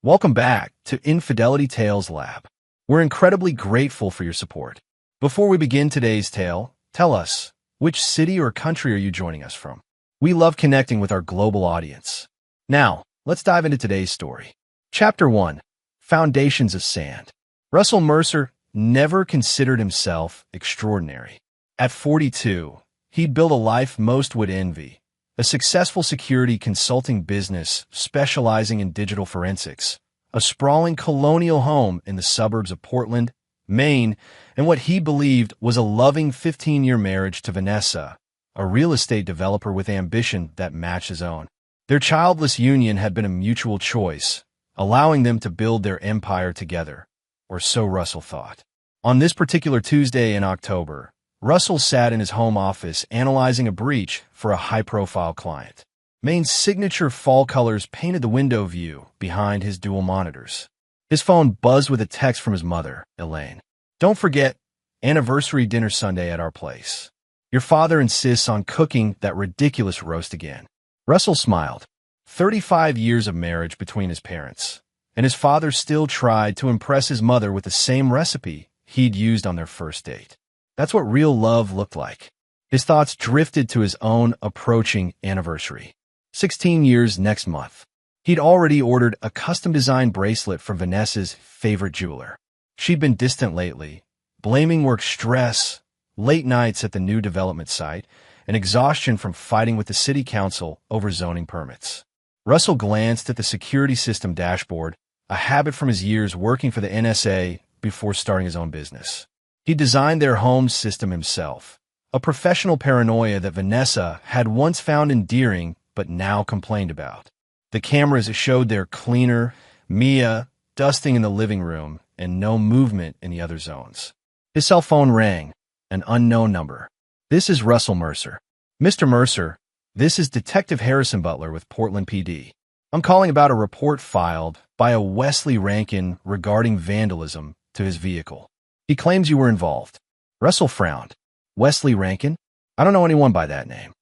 Welcome back to Infidelity Tales Lab. We're incredibly grateful for your support. Before we begin today's tale, tell us, which city or country are you joining us from? We love connecting with our global audience. Now, let's dive into today's story. Chapter 1. Foundations of Sand. Russell Mercer never considered himself extraordinary. At 42, he'd built a life most would envy. A successful security consulting business specializing in digital forensics, a sprawling colonial home in the suburbs of Portland, Maine, and what he believed was a loving 15-year marriage to Vanessa, a real estate developer with ambition that matched his own. Their childless union had been a mutual choice, allowing them to build their empire together, or so Russell thought. On this particular Tuesday in October, Russell sat in his home office analyzing a breach for a high-profile client. Maine's signature fall colors painted the window view behind his dual monitors. His phone buzzed with a text from his mother, Elaine. "Don't forget, anniversary dinner Sunday at our place. Your father insists on cooking that ridiculous roast again." Russell smiled. 35 years of marriage between his parents, and his father still tried to impress his mother with the same recipe he'd used on their first date. That's what real love looked like. His thoughts drifted to his own approaching anniversary. 16 years next month. He'd already ordered a custom-designed bracelet from Vanessa's favorite jeweler. She'd been distant lately, blaming work stress, late nights at the new development site, and exhaustion from fighting with the city council over zoning permits. Russell glanced at the security system dashboard, a habit from his years working for the NSA before starting his own business. He designed their home system himself, a professional paranoia that Vanessa had once found endearing but now complained about. The cameras showed their cleaner, Mia, dusting in the living room and no movement in the other zones. His cell phone rang, an unknown number. "This is Russell Mercer." "Mr. Mercer, this is Detective Harrison Butler with Portland PD. I'm calling about a report filed by a Wesley Rankin regarding vandalism to his vehicle. He claims you were involved." Russell frowned. "Wesley Rankin? I don't know anyone by that name."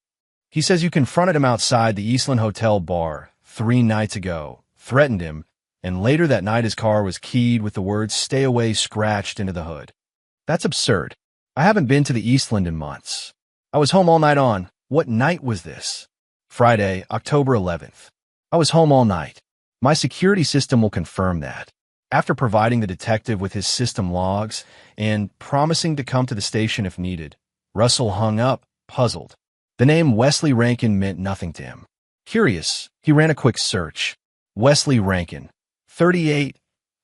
"He says you confronted him outside the Eastland Hotel bar 3 nights ago, threatened him, and later that night his car was keyed with the words 'Stay away' scratched into the hood." "That's absurd. I haven't been to the Eastland in months. I was home all night on. What night was this?" "Friday, October 11th. I was home all night. My security system will confirm that." After providing the detective with his system logs and promising to come to the station if needed, Russell hung up, puzzled. The name Wesley Rankin meant nothing to him. Curious, he ran a quick search. Wesley Rankin, 38,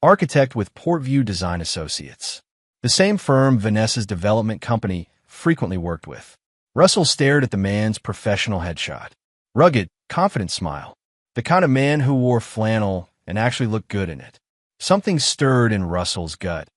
architect with Portview Design Associates. The same firm Vanessa's development company frequently worked with. Russell stared at the man's professional headshot. Rugged, confident smile. The kind of man who wore flannel and actually looked good in it. Something stirred in Russell's gut.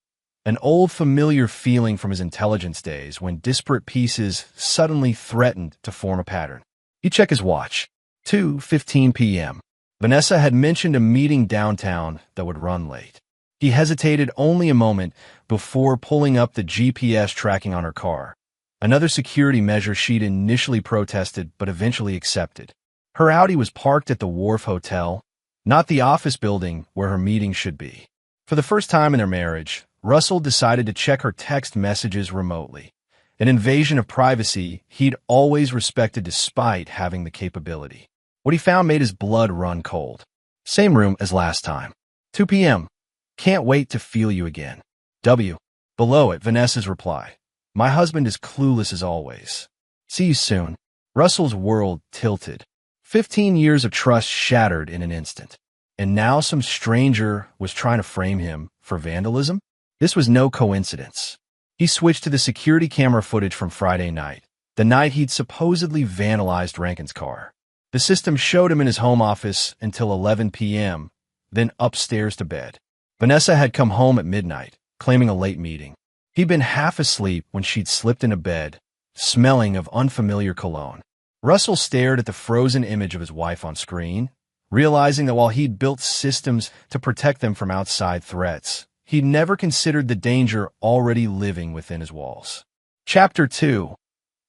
An old familiar feeling from his intelligence days when disparate pieces suddenly threatened to form a pattern. He checked his watch. 2:15 p.m. Vanessa had mentioned a meeting downtown that would run late. He hesitated only a moment before pulling up the GPS tracking on her car, another security measure she'd initially protested but eventually accepted. Her Audi was parked at the Wharf Hotel, not the office building where her meeting should be. For the first time in their marriage, Russell decided to check her text messages remotely, an invasion of privacy he'd always respected despite having the capability. What he found made his blood run cold. Same room as last time. 2 p.m. Can't wait to feel you again. W. Below it, Vanessa's reply. My husband is clueless as always. See you soon. Russell's world tilted. 15 years of trust shattered in an instant. And now some stranger was trying to frame him for vandalism? This was no coincidence. He switched to the security camera footage from Friday night, the night he'd supposedly vandalized Rankin's car. The system showed him in his home office until 11 p.m., then upstairs to bed. Vanessa had come home at midnight, claiming a late meeting. He'd been half asleep when she'd slipped into bed, smelling of unfamiliar cologne. Russell stared at the frozen image of his wife on screen, realizing that while he'd built systems to protect them from outside threats, he'd never considered the danger already living within his walls. Chapter 2.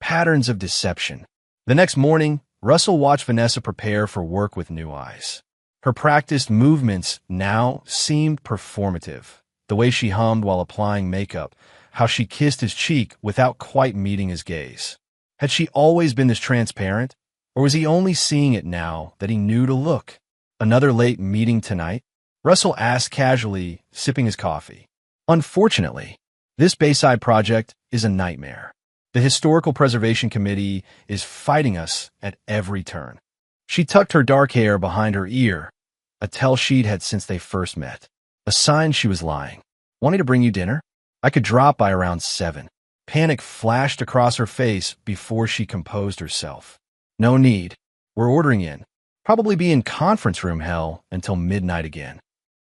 Patterns of Deception. The next morning, Russell watched Vanessa prepare for work with new eyes. Her practiced movements now seemed performative. The way she hummed while applying makeup, how she kissed his cheek without quite meeting his gaze. Had she always been this transparent? Or was he only seeing it now that he knew to look? Another late meeting tonight? Russell asked casually, sipping his coffee. Unfortunately, this Bayside project is a nightmare. The Historical Preservation Committee is fighting us at every turn. She tucked her dark hair behind her ear, a tell she'd had since they first met. A sign she was lying. Want me to bring you dinner? I could drop by around 7. Panic flashed across her face before she composed herself. No need. We're ordering in. Probably be in conference room hell until midnight again.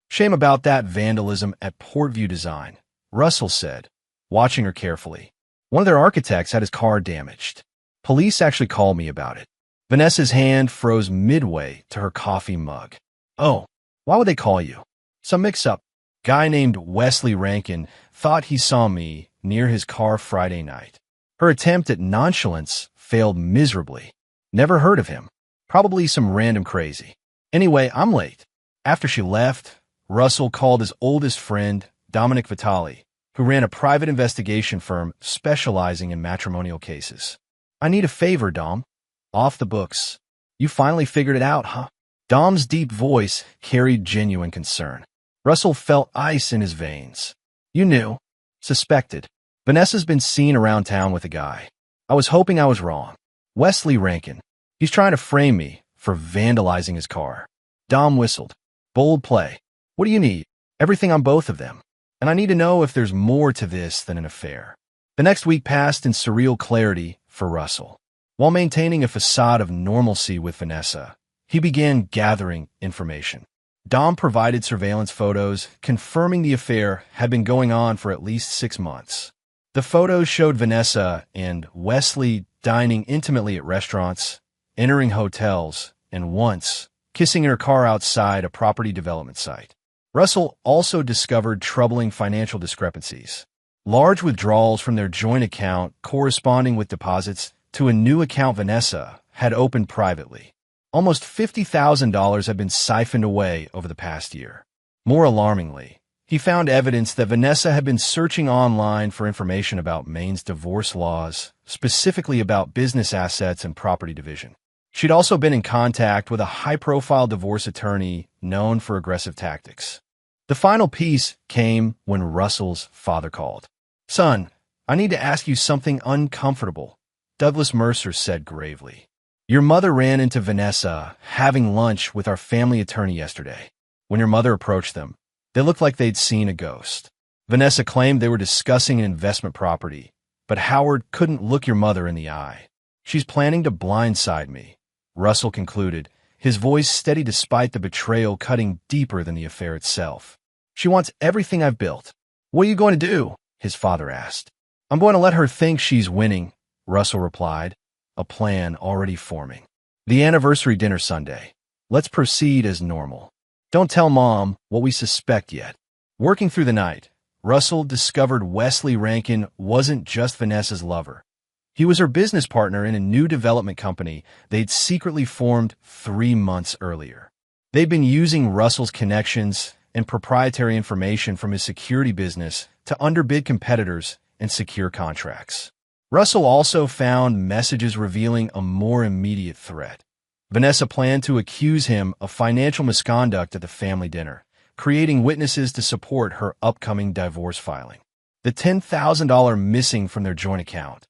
Shame about that vandalism at Portview Design, Russell said, watching her carefully. One of their architects had his car damaged. Police actually called me about it. Vanessa's hand froze midway to her coffee mug. Oh, why would they call you? Some mix-up. Guy named Wesley Rankin thought he saw me near his car Friday night. Her attempt at nonchalance failed miserably. Never heard of him. Probably some random crazy. Anyway, I'm late. After she left, Russell called his oldest friend, Dominic Vitale, who ran a private investigation firm specializing in matrimonial cases. I need a favor, Dom. Off the books. You finally figured it out, huh? Dom's deep voice carried genuine concern. Russell felt ice in his veins. You knew. Suspected. Vanessa's been seen around town with a guy. I was hoping I was wrong. Wesley Rankin. He's trying to frame me for vandalizing his car. Dom whistled. Bold play. What do you need? Everything on both of them. And I need to know if there's more to this than an affair. The next week passed in surreal clarity for Russell. While maintaining a facade of normalcy with Vanessa, he began gathering information. Dom provided surveillance photos confirming the affair had been going on for at least 6 months. The photos showed Vanessa and Wesley dining intimately at restaurants, entering hotels, and once kissing in her car outside a property development site. Russell also discovered troubling financial discrepancies. Large withdrawals from their joint account corresponding with deposits to a new account Vanessa had opened privately. Almost $50,000 had been siphoned away over the past year. More alarmingly, he found evidence that Vanessa had been searching online for information about Maine's divorce laws, specifically about business assets and property division. She'd also been in contact with a high-profile divorce attorney known for aggressive tactics. The final piece came when Russell's father called. Son, I need to ask you something uncomfortable, Douglas Mercer said gravely. Your mother ran into Vanessa having lunch with our family attorney yesterday. When your mother approached them, they looked like they'd seen a ghost. Vanessa claimed they were discussing an investment property, but Howard couldn't look your mother in the eye. She's planning to blindside me, Russell concluded, his voice steady despite the betrayal cutting deeper than the affair itself. She wants everything I've built. What are you going to do? His father asked. I'm going to let her think she's winning, Russell replied, a plan already forming. The anniversary dinner Sunday. Let's proceed as normal. Don't tell Mom what we suspect yet. Working through the night, Russell discovered Wesley Rankin wasn't just Vanessa's lover. He was her business partner in a new development company they'd secretly formed 3 months earlier. They'd been using Russell's connections and proprietary information from his security business to underbid competitors and secure contracts. Russell also found messages revealing a more immediate threat. Vanessa planned to accuse him of financial misconduct at the family dinner, creating witnesses to support her upcoming divorce filing. The $10,000 missing from their joint account,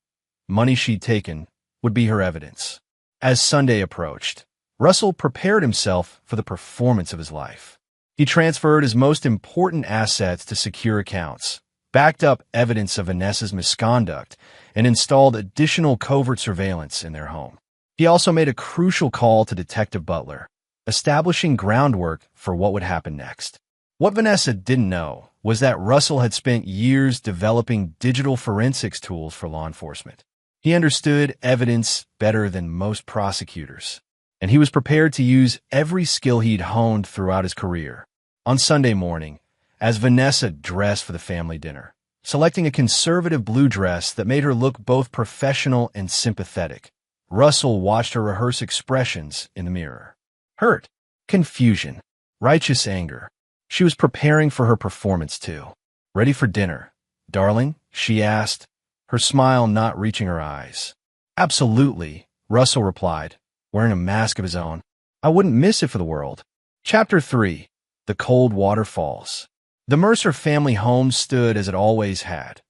money she'd taken, would be her evidence. As Sunday approached, Russell prepared himself for the performance of his life. He transferred his most important assets to secure accounts, backed up evidence of Vanessa's misconduct, and installed additional covert surveillance in their home. He also made a crucial call to Detective Butler, establishing groundwork for what would happen next. What Vanessa didn't know was that Russell had spent years developing digital forensics tools for law enforcement. He understood evidence better than most prosecutors, and he was prepared to use every skill he'd honed throughout his career. On Sunday morning, as Vanessa dressed for the family dinner, selecting a conservative blue dress that made her look both professional and sympathetic, Russell watched her rehearse expressions in the mirror. Hurt, confusion, righteous anger. She was preparing for her performance too. "Ready for dinner, darling?" she asked, her smile not reaching her eyes. "Absolutely," Russell replied, wearing a mask of his own. "I wouldn't miss it for the world." Chapter 3. The Cold Waterfalls. The Mercer family home stood as it always had,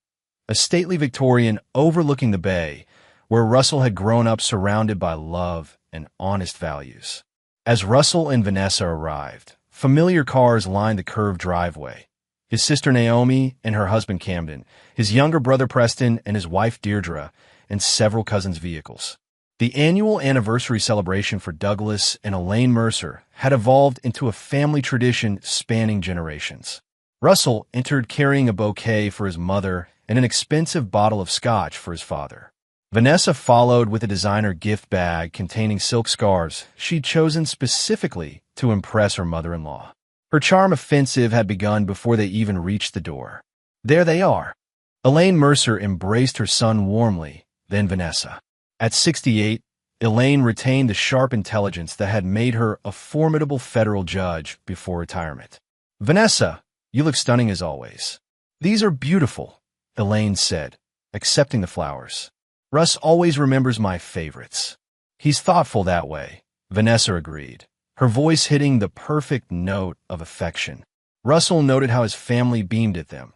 a stately Victorian overlooking the bay, where Russell had grown up surrounded by love and honest values. As Russell and Vanessa arrived, familiar cars lined the curved driveway. His sister Naomi and her husband Camden, his younger brother Preston and his wife Deirdre, and several cousins' vehicles. The annual anniversary celebration for Douglas and Elaine Mercer had evolved into a family tradition spanning generations. Russell entered carrying a bouquet for his mother and an expensive bottle of scotch for his father. Vanessa followed with a designer gift bag containing silk scarves she'd chosen specifically to impress her mother-in-law. Her charm offensive had begun before they even reached the door. There they are. Elaine Mercer embraced her son warmly, then Vanessa. At 68, Elaine retained the sharp intelligence that had made her a formidable federal judge before retirement. "Vanessa, you look stunning as always." "These are beautiful," Elaine said, accepting the flowers. "Russ always remembers my favorites." "He's thoughtful that way," Vanessa agreed, her voice hitting the perfect note of affection. Russell noted how his family beamed at them.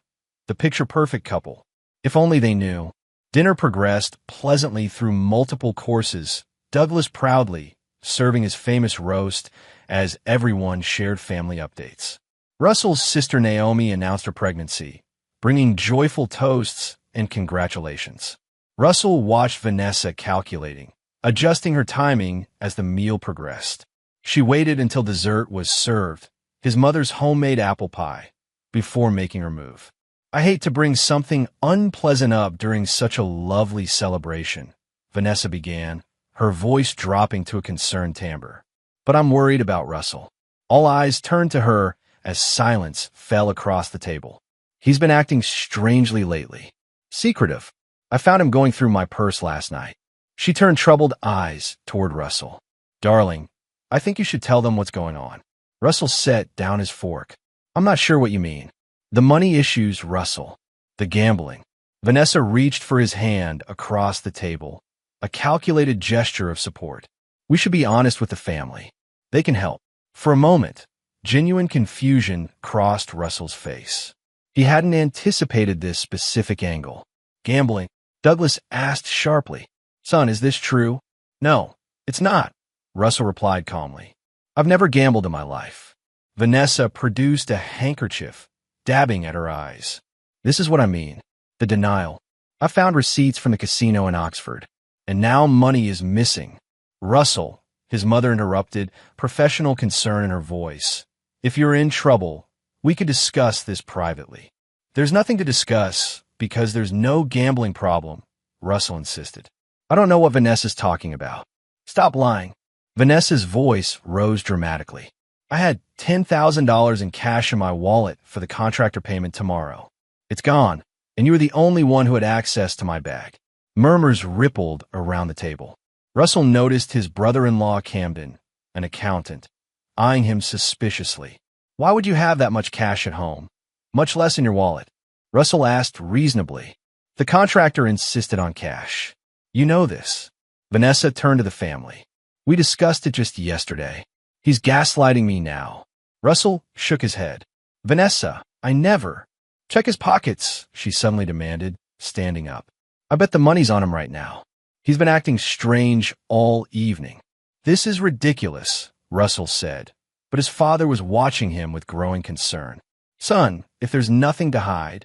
The picture-perfect couple. If only they knew. Dinner progressed pleasantly through multiple courses, Douglas proudly serving his famous roast as everyone shared family updates. Russell's sister Naomi announced her pregnancy, bringing joyful toasts and congratulations. Russell watched Vanessa calculating, adjusting her timing as the meal progressed. She waited until dessert was served, his mother's homemade apple pie, before making her move. "I hate to bring something unpleasant up during such a lovely celebration," Vanessa began, her voice dropping to a concerned timbre. "But I'm worried about Russell." All eyes turned to her as silence fell across the table. "He's been acting strangely lately. Secretive. I found him going through my purse last night." She turned troubled eyes toward Russell. "Darling, I think you should tell them what's going on." Russell set down his fork. "I'm not sure what you mean." "The money issues, Russell. The gambling." Vanessa reached for his hand across the table, a calculated gesture of support. "We should be honest with the family. They can help." For a moment, genuine confusion crossed Russell's face. He hadn't anticipated this specific angle. "Gambling?" Douglas asked sharply. "Son, is this true?" "No, it's not," Russell replied calmly. "I've never gambled in my life." Vanessa produced a handkerchief, dabbing at her eyes. "This is what I mean. The denial. I found receipts from the casino in Oxford, and now money is missing." "Russell," his mother interrupted, professional concern in her voice. "If you're in trouble, we could discuss this privately." "There's nothing to discuss because there's no gambling problem," Russell insisted. "I don't know what Vanessa's talking about." "Stop lying." Vanessa's voice rose dramatically. "I had $10,000 in cash in my wallet for the contractor payment tomorrow. It's gone, and you were the only one who had access to my bag." Murmurs rippled around the table. Russell noticed his brother-in-law Camden, an accountant, eyeing him suspiciously. "Why would you have that much cash at home, much less in your wallet?" Russell asked reasonably. "The contractor insisted on cash. You know this." Vanessa turned to the family. "We discussed it just yesterday. He's gaslighting me now." Russell shook his head. "Vanessa, I never." "Check his pockets," she suddenly demanded, standing up. "I bet the money's on him right now. He's been acting strange all evening." "This is ridiculous," Russell said, but his father was watching him with growing concern. "Son, if there's nothing to hide."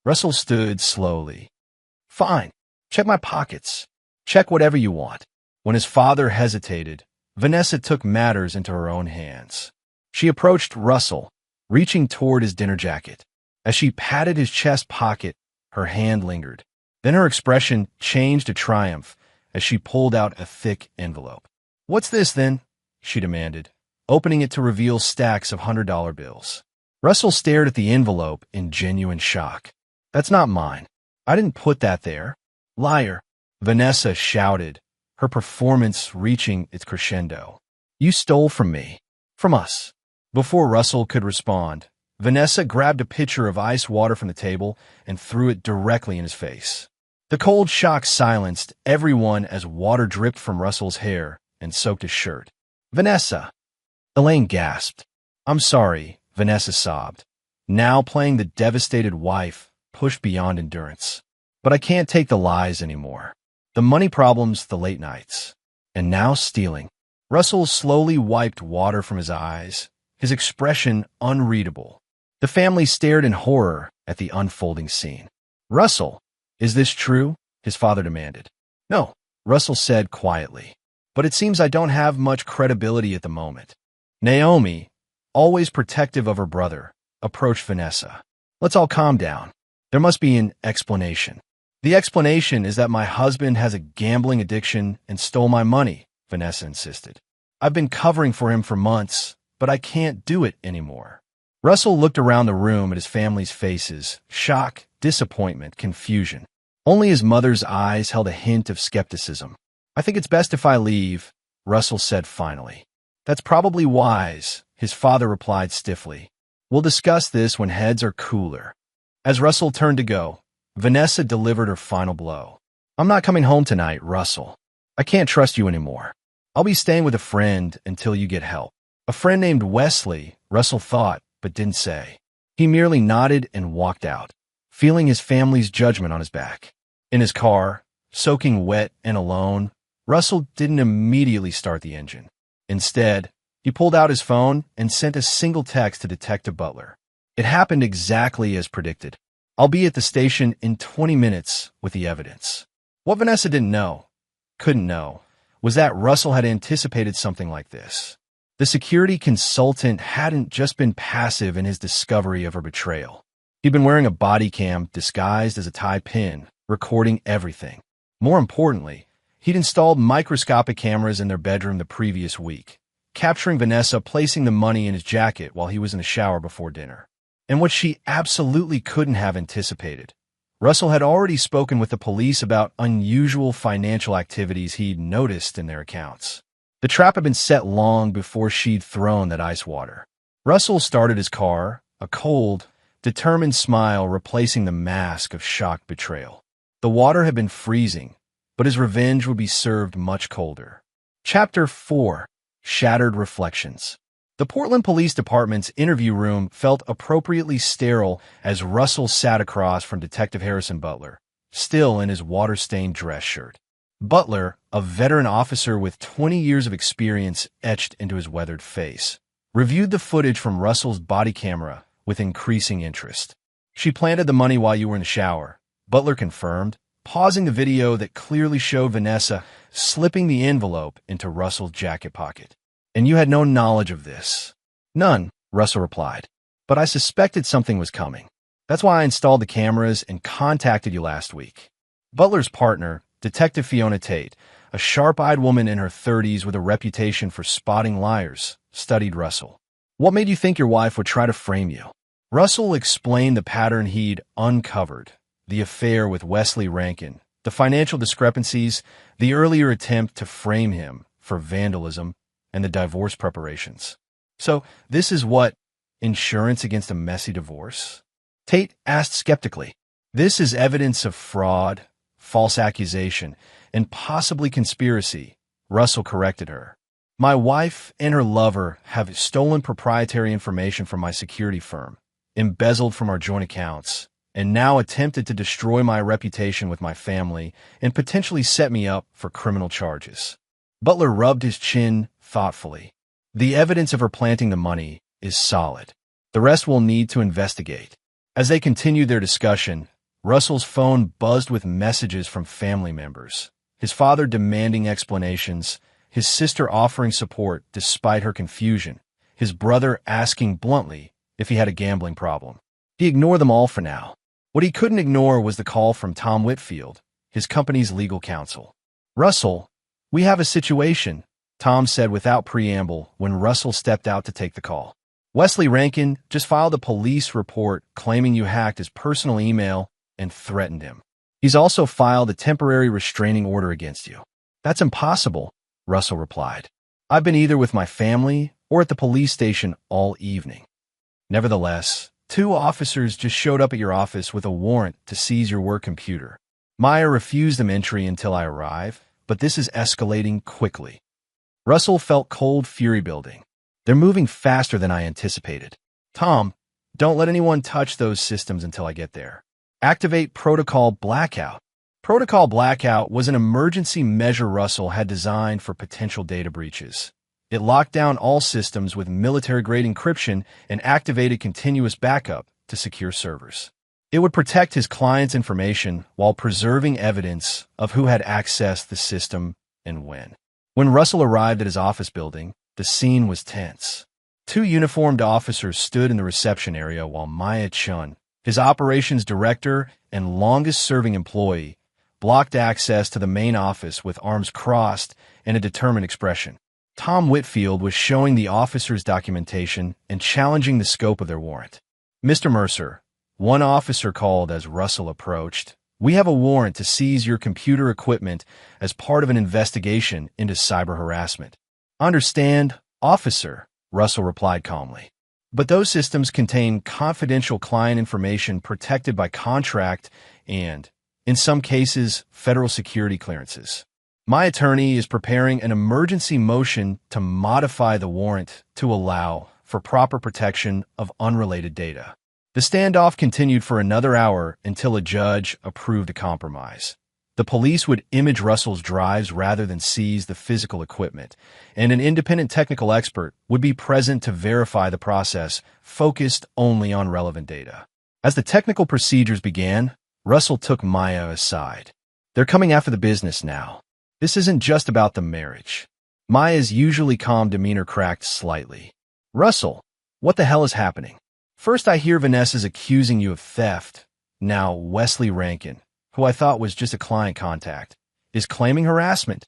Russell stood slowly. "Fine. Check my pockets. Check whatever you want." When his father hesitated, Vanessa took matters into her own hands. She approached Russell, reaching toward his dinner jacket. As she patted his chest pocket, her hand lingered. Then her expression changed to triumph as she pulled out a thick envelope. "What's this, then?" she demanded, opening it to reveal stacks of $100 bills. Russell stared at the envelope in genuine shock. "That's not mine. I didn't put that there." "Liar," Vanessa shouted, her performance reaching its crescendo. "You stole from me. From us." Before Russell could respond, Vanessa grabbed a pitcher of ice water from the table and threw it directly in his face. The cold shock silenced everyone as water dripped from Russell's hair and soaked his shirt. "Vanessa!" Elaine gasped. "I'm sorry," Vanessa sobbed, now playing the devastated wife, pushed beyond endurance. "But I can't take the lies anymore. The money problems, the late nights. And now stealing." Russell slowly wiped water from his eyes, his expression unreadable. The family stared in horror at the unfolding scene. "Russell, is this true?" his father demanded. "No," Russell said quietly. "But it seems I don't have much credibility at the moment." Naomi, always protective of her brother, approached Vanessa. "Let's all calm down. There must be an explanation." "The explanation is that my husband has a gambling addiction and stole my money," Vanessa insisted. "I've been covering for him for months, but I can't do it anymore." Russell looked around the room at his family's faces, shock, disappointment, confusion. Only his mother's eyes held a hint of skepticism. "I think it's best if I leave," Russell said finally. "That's probably wise," his father replied stiffly. "We'll discuss this when heads are cooler." As Russell turned to go, Vanessa delivered her final blow. "I'm not coming home tonight, Russell. I can't trust you anymore. I'll be staying with a friend until you get help." A friend named Wesley, Russell thought, but didn't say. He merely nodded and walked out, feeling his family's judgment on his back. In his car, soaking wet and alone, Russell didn't immediately start the engine. Instead, he pulled out his phone and sent a single text to Detective Butler. It happened exactly as predicted. "I'll be at the station in 20 minutes with the evidence." What Vanessa couldn't know, was that Russell had anticipated something like this. The security consultant hadn't just been passive in his discovery of her betrayal. He'd been wearing a body cam disguised as a tie pin, recording everything. More importantly, he'd installed microscopic cameras in their bedroom the previous week, capturing Vanessa placing the money in his jacket while he was in the shower before dinner. And what she absolutely couldn't have anticipated, Russell had already spoken with the police about unusual financial activities he'd noticed in their accounts. The trap had been set long before she'd thrown that ice water. Russell started his car, a cold, determined smile replacing the mask of shocked betrayal. The water had been freezing, but his revenge would be served much colder. Chapter 4: Shattered Reflections. The Portland Police Department's interview room felt appropriately sterile as Russell sat across from Detective Harrison Butler, still in his water-stained dress shirt. Butler, a veteran officer with 20 years of experience etched into his weathered face, reviewed the footage from Russell's body camera with increasing interest. "She planted the money while you were in the shower," Butler confirmed, pausing the video that clearly showed Vanessa slipping the envelope into Russell's jacket pocket. "And you had no knowledge of this?" "None," Russell replied, "but I suspected something was coming. That's why I installed the cameras and contacted you last week." Butler's partner, Detective Fiona Tate, a sharp-eyed woman in her 30s with a reputation for spotting liars, studied Russell. "What made you think your wife would try to frame you?" Russell explained the pattern he'd uncovered, the affair with Wesley Rankin, the financial discrepancies, the earlier attempt to frame him for vandalism, and the divorce preparations. "So this is what? Insurance against a messy divorce?" Tate asked skeptically. "This is evidence of fraud, false accusation, and possibly conspiracy," Russell corrected her. "My wife and her lover have stolen proprietary information from my security firm, embezzled from our joint accounts, and now attempted to destroy my reputation with my family and potentially set me up for criminal charges." Butler rubbed his chin thoughtfully. "The evidence of her planting the money is solid. The rest we'll need to investigate." As they continued their discussion, Russell's phone buzzed with messages from family members, his father demanding explanations, his sister offering support despite her confusion, his brother asking bluntly if he had a gambling problem. He ignored them all for now. What he couldn't ignore was the call from Tom Whitfield, his company's legal counsel. "Russell, we have a situation," Tom said without preamble when Russell stepped out to take the call. "Wesley Rankin just filed a police report claiming you hacked his personal email and threatened him. He's also filed a temporary restraining order against you." "That's impossible," Russell replied. "I've been either with my family or at the police station all evening. Nevertheless, 2 officers just showed up at your office with a warrant to seize your work computer. Maya refused them entry until I arrive, but this is escalating quickly. Russell felt cold fury building. They're moving faster than I anticipated. Tom, don't let anyone touch those systems until I get there. Activate Protocol Blackout. Protocol Blackout was an emergency measure Russell had designed for potential data breaches. It locked down all systems with military-grade encryption and activated continuous backup to secure servers. It would protect his client's information while preserving evidence of who had accessed the system and when. When Russell arrived at his office building, the scene was tense. 2 uniformed officers stood in the reception area while Maya Chun, his operations director and longest-serving employee, blocked access to the main office with arms crossed and a determined expression. Tom Whitfield was showing the officers' documentation and challenging the scope of their warrant. "Mr. Mercer," one officer called as Russell approached, "we have a warrant to seize your computer equipment as part of an investigation into cyber harassment." "Understand, officer," Russell replied calmly. "But those systems contain confidential client information protected by contract and, in some cases, federal security clearances. My attorney is preparing an emergency motion to modify the warrant to allow for proper protection of unrelated data." The standoff continued for another hour until a judge approved a compromise. The police would image Russell's drives rather than seize the physical equipment, and an independent technical expert would be present to verify the process, focused only on relevant data. As the technical procedures began, Russell took Maya aside. "They're coming after the business now. This isn't just about the marriage." Maya's usually calm demeanor cracked slightly. "Russell, what the hell is happening? First I hear Vanessa's accusing you of theft. Now Wesley Rankin, who I thought was just a client contact, is claiming harassment."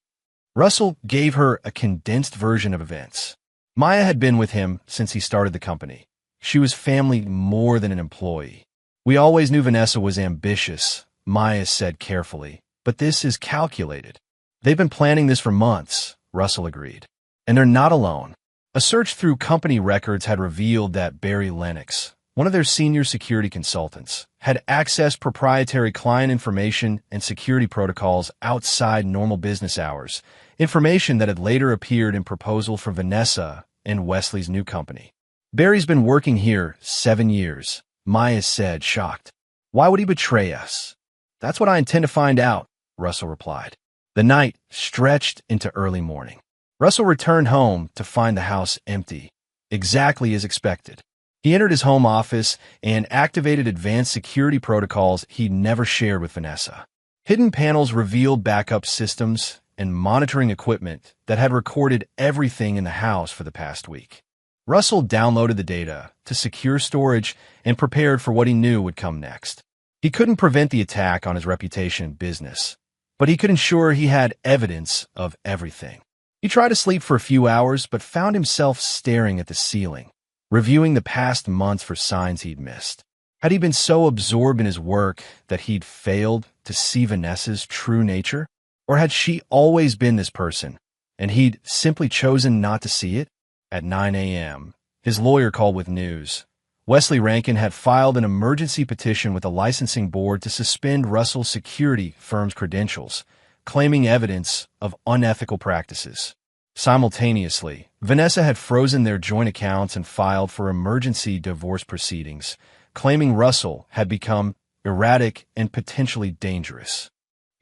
Russell gave her a condensed version of events. Maya had been with him since he started the company. She was family more than an employee. "We always knew Vanessa was ambitious," Maya said carefully, "but this is calculated." "They've been planning this for months," Russell agreed. "And they're not alone." A search through company records had revealed that Barry Lennox, one of their senior security consultants, had accessed proprietary client information and security protocols outside normal business hours, information that had later appeared in proposal for Vanessa and Wesley's new company. "Barry's been working here 7 years," Maya said, shocked. "Why would he betray us?" "That's what I intend to find out," Russell replied. The night stretched into early morning. Russell returned home to find the house empty, exactly as expected. He entered his home office and activated advanced security protocols he'd never shared with Vanessa. Hidden panels revealed backup systems and monitoring equipment that had recorded everything in the house for the past week. Russell downloaded the data to secure storage and prepared for what he knew would come next. He couldn't prevent the attack on his reputation in business, but he could ensure he had evidence of everything. He tried to sleep for a few hours, but found himself staring at the ceiling, reviewing the past months for signs he'd missed. Had he been so absorbed in his work that he'd failed to see Vanessa's true nature? Or had she always been this person, and he'd simply chosen not to see it? At 9 a.m., his lawyer called with news. Wesley Rankin had filed an emergency petition with the licensing board to suspend Russell's security firm's credentials, claiming evidence of unethical practices. Simultaneously, Vanessa had frozen their joint accounts and filed for emergency divorce proceedings, claiming Russell had become erratic and potentially dangerous.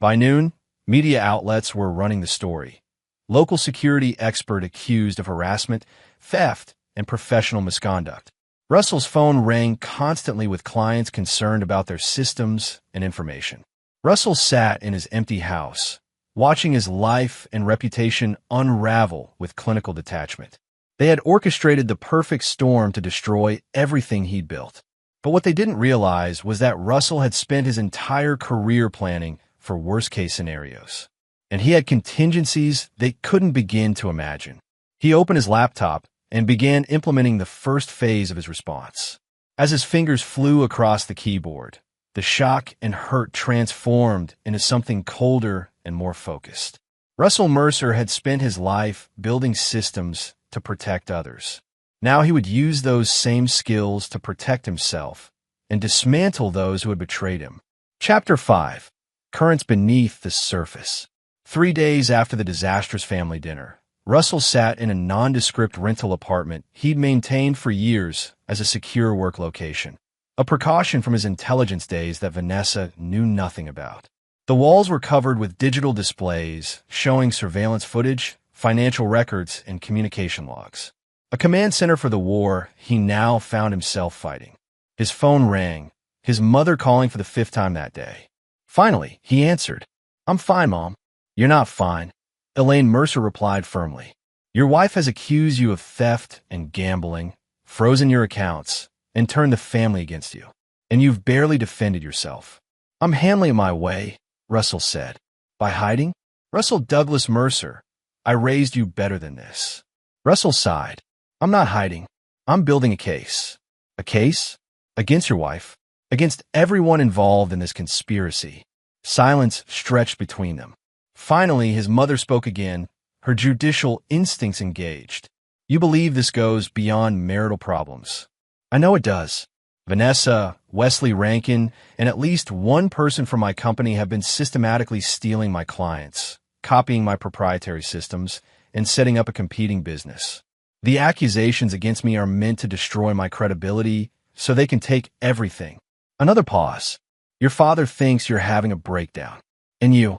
By noon, media outlets were running the story. Local security expert accused of harassment, theft, and professional misconduct. Russell's phone rang constantly with clients concerned about their systems and information. Russell sat in his empty house, watching his life and reputation unravel with clinical detachment. They had orchestrated the perfect storm to destroy everything he'd built. But what they didn't realize was that Russell had spent his entire career planning for worst-case scenarios, and he had contingencies they couldn't begin to imagine. He opened his laptop and began implementing the first phase of his response. As his fingers flew across the keyboard, the shock and hurt transformed into something colder and more focused. Russell Mercer had spent his life building systems to protect others. Now he would use those same skills to protect himself and dismantle those who had betrayed him. Chapter 5. Currents Beneath the Surface. 3 days after the disastrous family dinner, Russell sat in a nondescript rental apartment he'd maintained for years as a secure work location, a precaution from his intelligence days that Vanessa knew nothing about. The walls were covered with digital displays showing surveillance footage, financial records, and communication logs. A command center for the war he now found himself fighting. His phone rang, his mother calling for the 5th time that day. Finally, he answered. "I'm fine, Mom." "You're not fine," Elaine Mercer replied firmly. "Your wife has accused you of theft and gambling, frozen your accounts, and turned the family against you. And you've barely defended yourself." "I'm handling it my way," Russell said. "By hiding?" "Russell Douglas Mercer, I raised you better than this." Russell sighed. "I'm not hiding. I'm building a case." "A case? Against your wife? Against everyone involved in this conspiracy?" Silence stretched between them. Finally, his mother spoke again, her judicial instincts engaged. "You believe this goes beyond marital problems." "I know it does. Vanessa, Wesley Rankin, and at least one person from my company have been systematically stealing my clients, copying my proprietary systems, and setting up a competing business. The accusations against me are meant to destroy my credibility so they can take everything." Another pause. "Your father thinks you're having a breakdown. And you.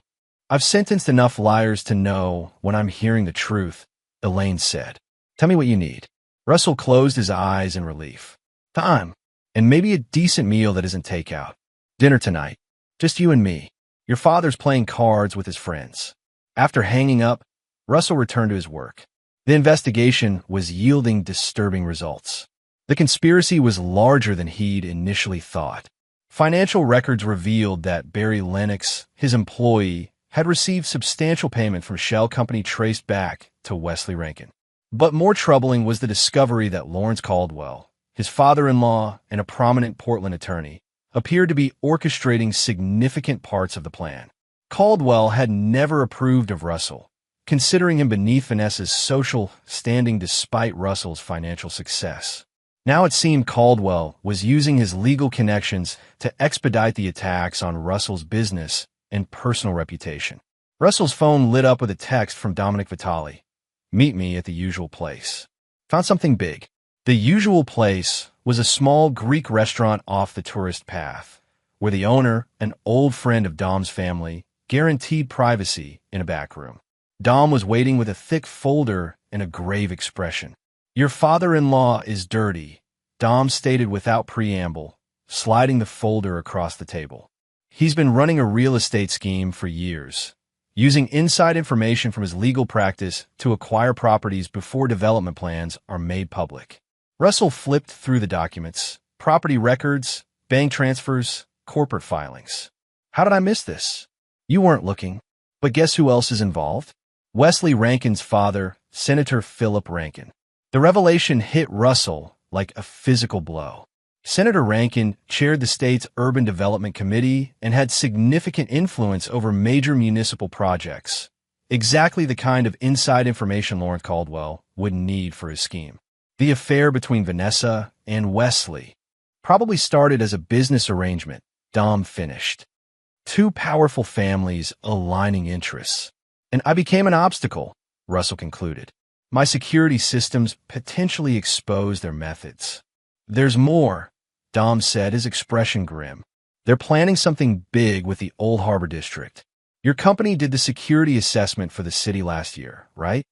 I've sentenced enough liars to know when I'm hearing the truth," Elaine said. "Tell me what you need." Russell closed his eyes in relief. "Time. And maybe a decent meal that isn't takeout. Dinner tonight. Just you and me. Your father's playing cards with his friends." After hanging up, Russell returned to his work. The investigation was yielding disturbing results. The conspiracy was larger than he'd initially thought. Financial records revealed that Barry Lennox, his employee, had received substantial payment from shell company traced back to Wesley Rankin. But more troubling was the discovery that Lawrence Caldwell, his father-in-law and a prominent Portland attorney, appeared to be orchestrating significant parts of the plan. Caldwell had never approved of Russell, considering him beneath Vanessa's social standing despite Russell's financial success. Now it seemed Caldwell was using his legal connections to expedite the attacks on Russell's business and personal reputation. Russell's phone lit up with a text from Dominic Vitale. "Meet me at the usual place." Found something big. The usual place was a small Greek restaurant off the tourist path, where the owner, an old friend of Dom's family, guaranteed privacy in a back room. Dom was waiting with a thick folder and a grave expression. "Your father-in-law is dirty," Dom stated without preamble, sliding the folder across the table. "He's been running a real estate scheme for years, using inside information from his legal practice to acquire properties before development plans are made public." Russell flipped through the documents, property records, bank transfers, corporate filings. "How did I miss this?" "You weren't looking. But guess who else is involved? Wesley Rankin's father, Senator Philip Rankin." The revelation hit Russell like a physical blow. Senator Rankin chaired the state's Urban Development Committee and had significant influence over major municipal projects, exactly the kind of inside information Lawrence Caldwell would need for his scheme. The affair between Vanessa and Wesley probably started as a business arrangement, Dom finished. Two powerful families aligning interests. "And I became an obstacle," Russell concluded. "My security systems potentially exposed their methods." "There's more," Dom said, his expression grim. "They're planning something big with the Old Harbor District. Your company did the security assessment for the city last year, right?"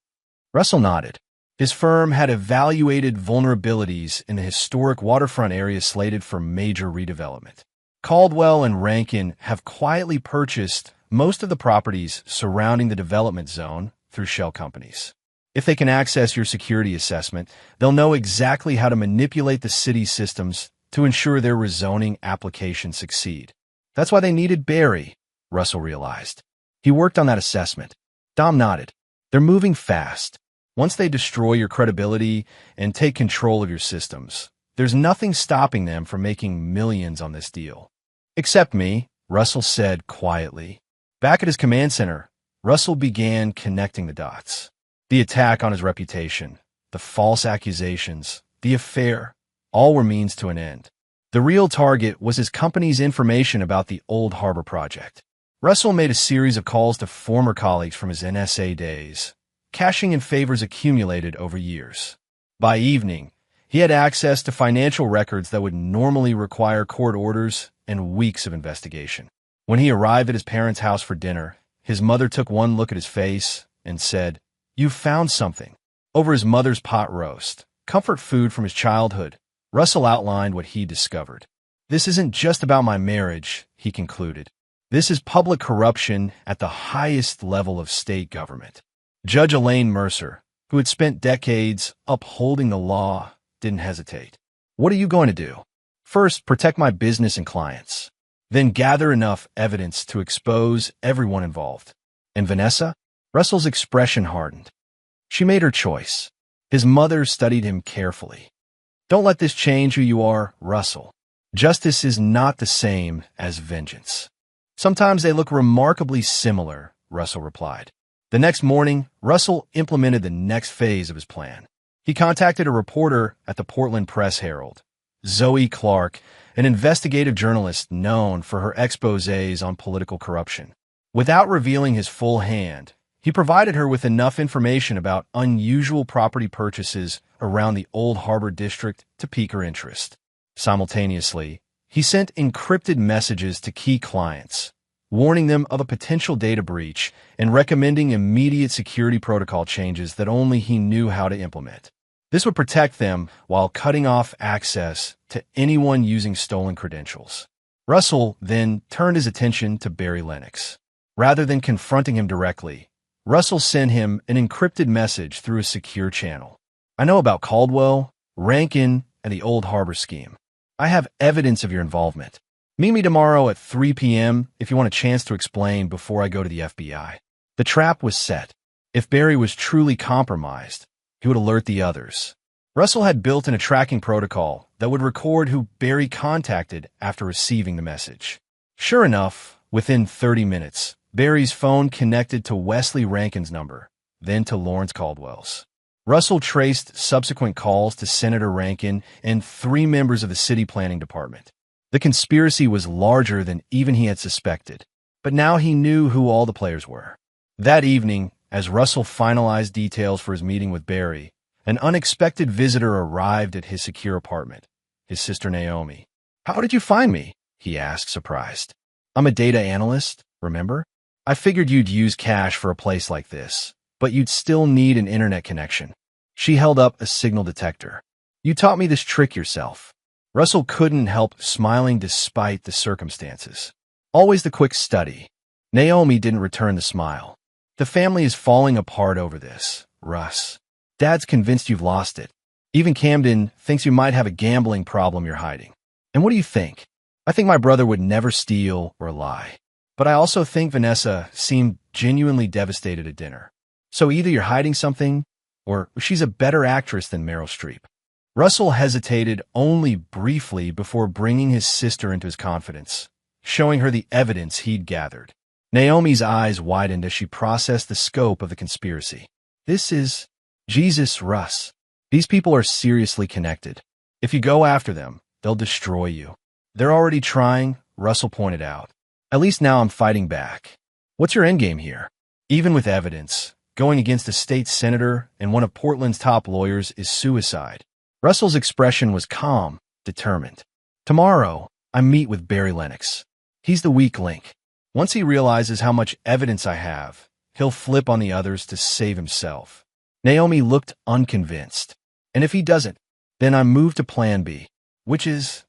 Russell nodded. His firm had evaluated vulnerabilities in the historic waterfront area slated for major redevelopment. Caldwell and Rankin have quietly purchased most of the properties surrounding the development zone through shell companies. If they can access your security assessment, they'll know exactly how to manipulate the city's systems to ensure their rezoning applications succeed. That's why they needed Barry, Russell realized. He worked on that assessment. Dom nodded. They're moving fast. Once they destroy your credibility and take control of your systems, there's nothing stopping them from making millions on this deal. Except me, Russell said quietly. Back at his command center, Russell began connecting the dots. The attack on his reputation, the false accusations, the affair, all were means to an end. The real target was his company's information about the Old Harbor project. Russell made a series of calls to former colleagues from his NSA days, cashing in favors accumulated over years. By evening, he had access to financial records that would normally require court orders and weeks of investigation. When he arrived at his parents' house for dinner, his mother took one look at his face and said, "You've found something." Over his mother's pot roast, comfort food from his childhood, Russell outlined what he discovered. "This isn't just about my marriage," he concluded. "This is public corruption at the highest level of state government." Judge Elaine Mercer, who had spent decades upholding the law, didn't hesitate. "What are you going to do?" "First, protect my business and clients. Then gather enough evidence to expose everyone involved." "And Vanessa?" Russell's expression hardened. She made her choice. His mother studied him carefully. "Don't let this change who you are, Russell. Justice is not the same as vengeance." "Sometimes they look remarkably similar," Russell replied. The next morning, Russell implemented the next phase of his plan. He contacted a reporter at the Portland Press-Herald, Zoe Clark, an investigative journalist known for her exposés on political corruption. Without revealing his full hand, he provided her with enough information about unusual property purchases around the Old Harbor district to pique her interest. Simultaneously, he sent encrypted messages to key clients, warning them of a potential data breach and recommending immediate security protocol changes that only he knew how to implement. This would protect them while cutting off access to anyone using stolen credentials. Russell then turned his attention to Barry Lennox. Rather than confronting him directly, Russell sent him an encrypted message through a secure channel. "I know about Caldwell, Rankin, and the Old Harbor scheme. I have evidence of your involvement. Meet me tomorrow at 3 p.m. if you want a chance to explain before I go to the FBI." The trap was set. If Barry was truly compromised, he would alert the others. Russell had built in a tracking protocol that would record who Barry contacted after receiving the message. Sure enough, within 30 minutes, Barry's phone connected to Wesley Rankin's number, then to Lawrence Caldwell's. Russell traced subsequent calls to Senator Rankin and 3 members of the city planning department. The conspiracy was larger than even he had suspected, but now he knew who all the players were. That evening, as Russell finalized details for his meeting with Barry, an unexpected visitor arrived at his secure apartment, his sister Naomi. "How did you find me?" he asked, surprised. "I'm a data analyst, remember? I figured you'd use cash for a place like this, but you'd still need an internet connection." She held up a signal detector. "You taught me this trick yourself." Russell couldn't help smiling despite the circumstances. Always the quick study. Naomi didn't return the smile. "The family is falling apart over this, Russ. Dad's convinced you've lost it. Even Camden thinks you might have a gambling problem you're hiding. And what do you think? I think my brother would never steal or lie. But I also think Vanessa seemed genuinely devastated at dinner. So either you're hiding something, or she's a better actress than Meryl Streep." Russell hesitated only briefly before bringing his sister into his confidence, showing her the evidence he'd gathered. Naomi's eyes widened as she processed the scope of the conspiracy. "This is Jesus, Russ. These people are seriously connected. If you go after them, they'll destroy you." "They're already trying," Russell pointed out. "At least now I'm fighting back. What's your endgame here?" Even with evidence, going against a state senator and one of Portland's top lawyers is suicide. Russell's expression was calm, determined. "Tomorrow, I meet with Barry Lennox. He's the weak link. Once he realizes how much evidence I have, he'll flip on the others to save himself." Naomi looked unconvinced. "And if he doesn't, then I move to Plan B, which is—"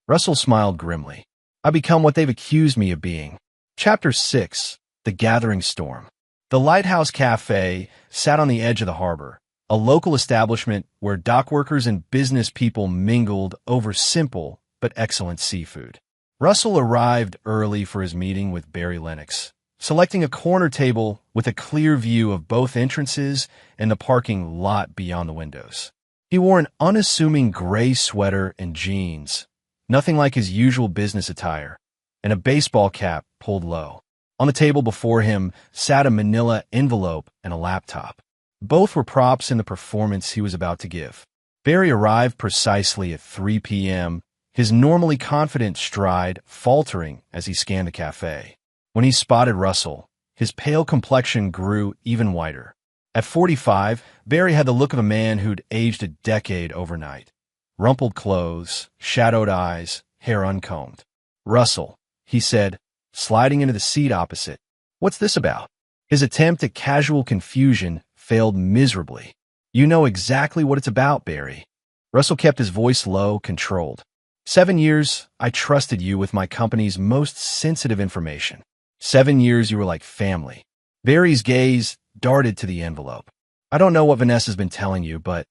Russell smiled grimly. "I become what they've accused me of being." Chapter 6. The Gathering Storm. The Lighthouse Cafe sat on the edge of the harbor, a local establishment where dockworkers and business people mingled over simple but excellent seafood. Russell arrived early for his meeting with Barry Lennox, selecting a corner table with a clear view of both entrances and the parking lot beyond the windows. He wore an unassuming gray sweater and jeans, nothing like his usual business attire, and a baseball cap pulled low. On the table before him sat a manila envelope and a laptop. Both were props in the performance he was about to give. Barry arrived precisely at 3 p.m., his normally confident stride faltering as he scanned the cafe. When he spotted Russell, his pale complexion grew even whiter. At 45, Barry had the look of a man who'd aged a decade overnight. Rumpled clothes, shadowed eyes, hair uncombed. "Russell," he said, sliding into the seat opposite. "What's this about?" His attempt at casual confusion failed miserably. "You know exactly what it's about, Barry." Russell kept his voice low, controlled. 7 years, I trusted you with my company's most sensitive information. 7 years you were like family. Barry's gaze darted to the envelope. "I don't know what Vanessa's been telling you, but—"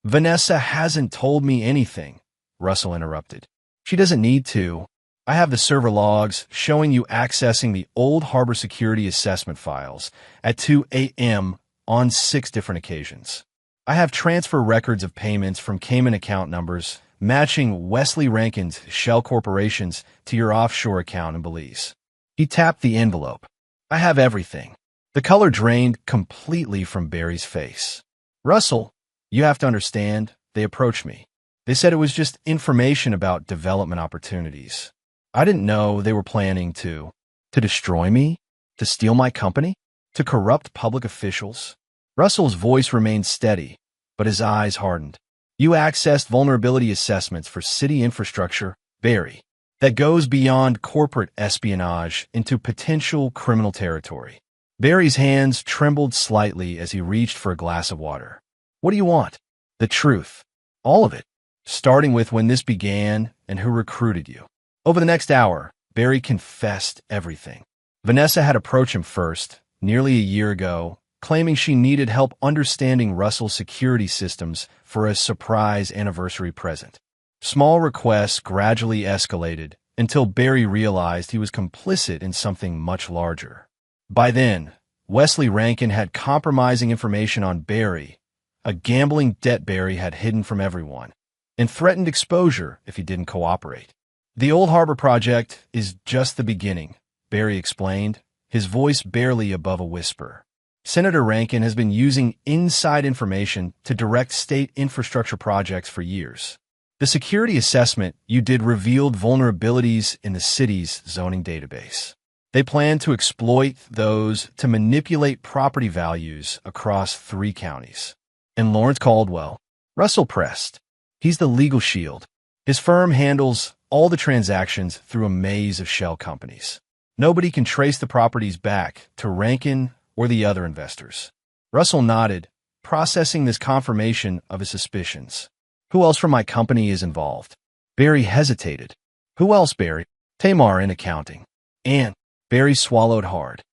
"Vanessa hasn't told me anything," Russell interrupted. "She doesn't need to. I have the server logs showing you accessing the Old Harbor security assessment files at 2 a.m. on 6 different occasions. I have transfer records of payments from Cayman account numbers matching Wesley Rankin's shell corporations to your offshore account in Belize." He tapped the envelope. "I have everything." The color drained completely from Barry's face. "Russell, you have to understand, they approached me. They said it was just information about development opportunities. I didn't know they were planning to destroy me, to steal my company, to corrupt public officials." Russell's voice remained steady, but his eyes hardened. "You accessed vulnerability assessments for city infrastructure, Barry. That goes beyond corporate espionage into potential criminal territory." Barry's hands trembled slightly as he reached for a glass of water. "What do you want?" "The truth. All of it. Starting with when this began and who recruited you." Over the next hour, Barry confessed everything. Vanessa had approached him first, nearly a year ago, claiming she needed help understanding Russell's security systems for a surprise anniversary present. Small requests gradually escalated until Barry realized he was complicit in something much larger. By then, Wesley Rankin had compromising information on Barry, a gambling debt Barry had hidden from everyone, and threatened exposure if he didn't cooperate. "The Old Harbor project is just the beginning," Barry explained, his voice barely above a whisper. "Senator Rankin has been using inside information to direct state infrastructure projects for years. The security assessment you did revealed vulnerabilities in the city's zoning database. They plan to exploit those to manipulate property values across 3 counties. And Lawrence Caldwell," Russell pressed. "He's the legal shield. His firm handles all the transactions through a maze of shell companies. Nobody can trace the properties back to Rankin or the other investors." Russell nodded, processing this confirmation of his suspicions. "Who else from my company is involved?" Barry hesitated. "Who else, Barry?" "Tamar in accounting." "And—" Barry swallowed hard.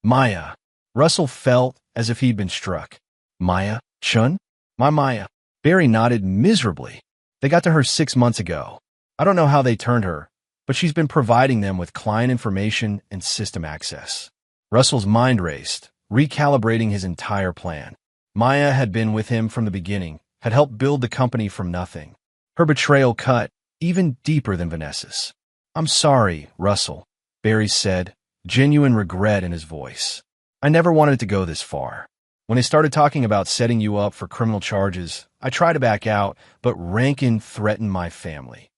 "Maya." Russell felt as if he'd been struck. "Maya? Chun?" "My Maya." Barry nodded miserably. "They got to her 6 months ago. I don't know how they turned her, but she's been providing them with client information and system access." Russell's mind raced, recalibrating his entire plan. Maya had been with him from the beginning, had helped build the company from nothing. Her betrayal cut even deeper than Vanessa's. "I'm sorry, Russell," Barry said, genuine regret in his voice. "I never wanted it to go this far. When they started talking about setting you up for criminal charges, I tried to back out, but Rankin threatened my family.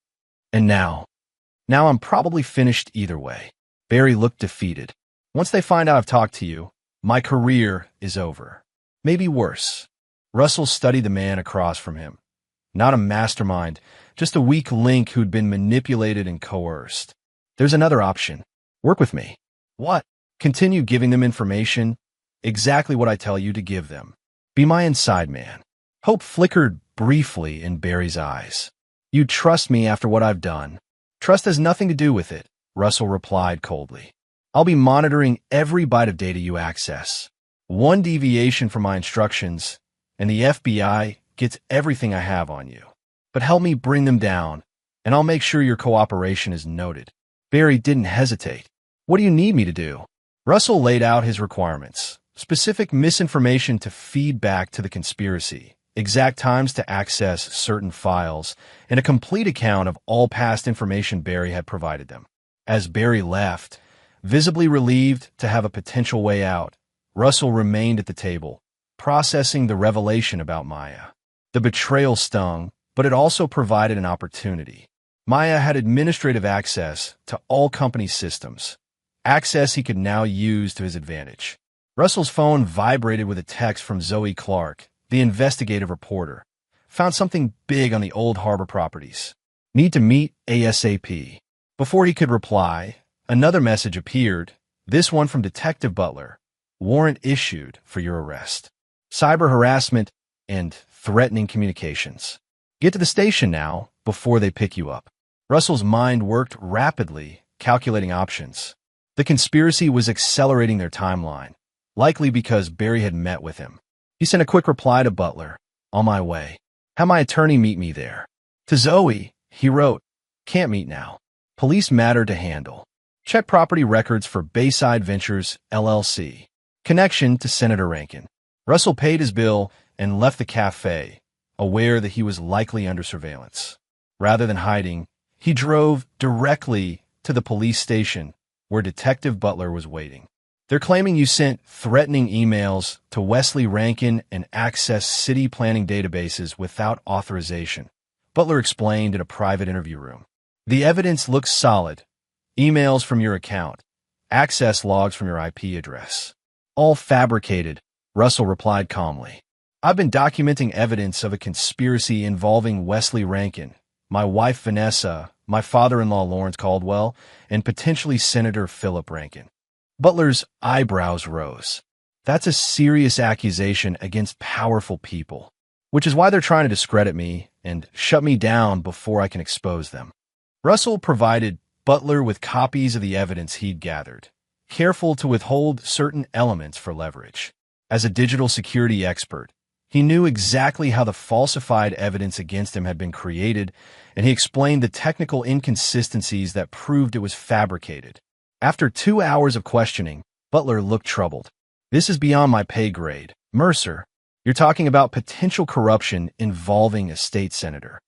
And now I'm probably finished either way." Barry looked defeated. "Once they find out I've talked to you, my career is over. Maybe worse." Russell studied the man across from him. Not a mastermind, just a weak link who'd been manipulated and coerced. "There's another option. Work with me." "What?" "Continue giving them information, exactly what I tell you to give them. Be my inside man." Hope flickered briefly in Barry's eyes. "You trust me after what I've done." "Trust has nothing to do with it," Russell replied coldly. "I'll be monitoring every byte of data you access. One deviation from my instructions, and the FBI gets everything I have on you. But help me bring them down, and I'll make sure your cooperation is noted." Barry didn't hesitate. "What do you need me to do?" Russell laid out his requirements, specific misinformation to feed back to the conspiracy, exact times to access certain files, and a complete account of all past information Barry had provided them. As Barry left, visibly relieved to have a potential way out, Russell remained at the table, processing the revelation about Maya. The betrayal stung, but it also provided an opportunity. Maya had administrative access to all company systems, access he could now use to his advantage. Russell's phone vibrated with a text from Zoe Clark, the investigative reporter. Found something big on the Old Harbor properties. Need to meet ASAP. Before he could reply, another message appeared, this one from Detective Butler. Warrant issued for your arrest. Cyber harassment and threatening communications. Get to the station now before they pick you up. Russell's mind worked rapidly, calculating options. The conspiracy was accelerating their timeline, likely because Barry had met with him. He sent a quick reply to Butler. On my way. Have my attorney meet me there. To Zoe, he wrote, can't meet now. Police matter to handle. Check property records for Bayside Ventures, LLC. Connection to Senator Rankin. Russell paid his bill and left the cafe, aware that he was likely under surveillance. Rather than hiding, he drove directly to the police station where Detective Butler was waiting. They're claiming you sent threatening emails to Wesley Rankin and accessed city planning databases without authorization, Butler explained in a private interview room. The evidence looks solid. Emails from your account, access logs from your IP address. All fabricated, Russell replied calmly. I've been documenting evidence of a conspiracy involving Wesley Rankin, my wife Vanessa, my father-in-law Lawrence Caldwell, and potentially Senator Philip Rankin. Butler's eyebrows rose. That's a serious accusation against powerful people, which is why they're trying to discredit me and shut me down before I can expose them. Russell provided Butler with copies of the evidence he'd gathered, careful to withhold certain elements for leverage. As a digital security expert, he knew exactly how the falsified evidence against him had been created, and he explained the technical inconsistencies that proved it was fabricated. After 2 hours of questioning, Butler looked troubled. This is beyond my pay grade. Mercer, you're talking about potential corruption involving a state senator.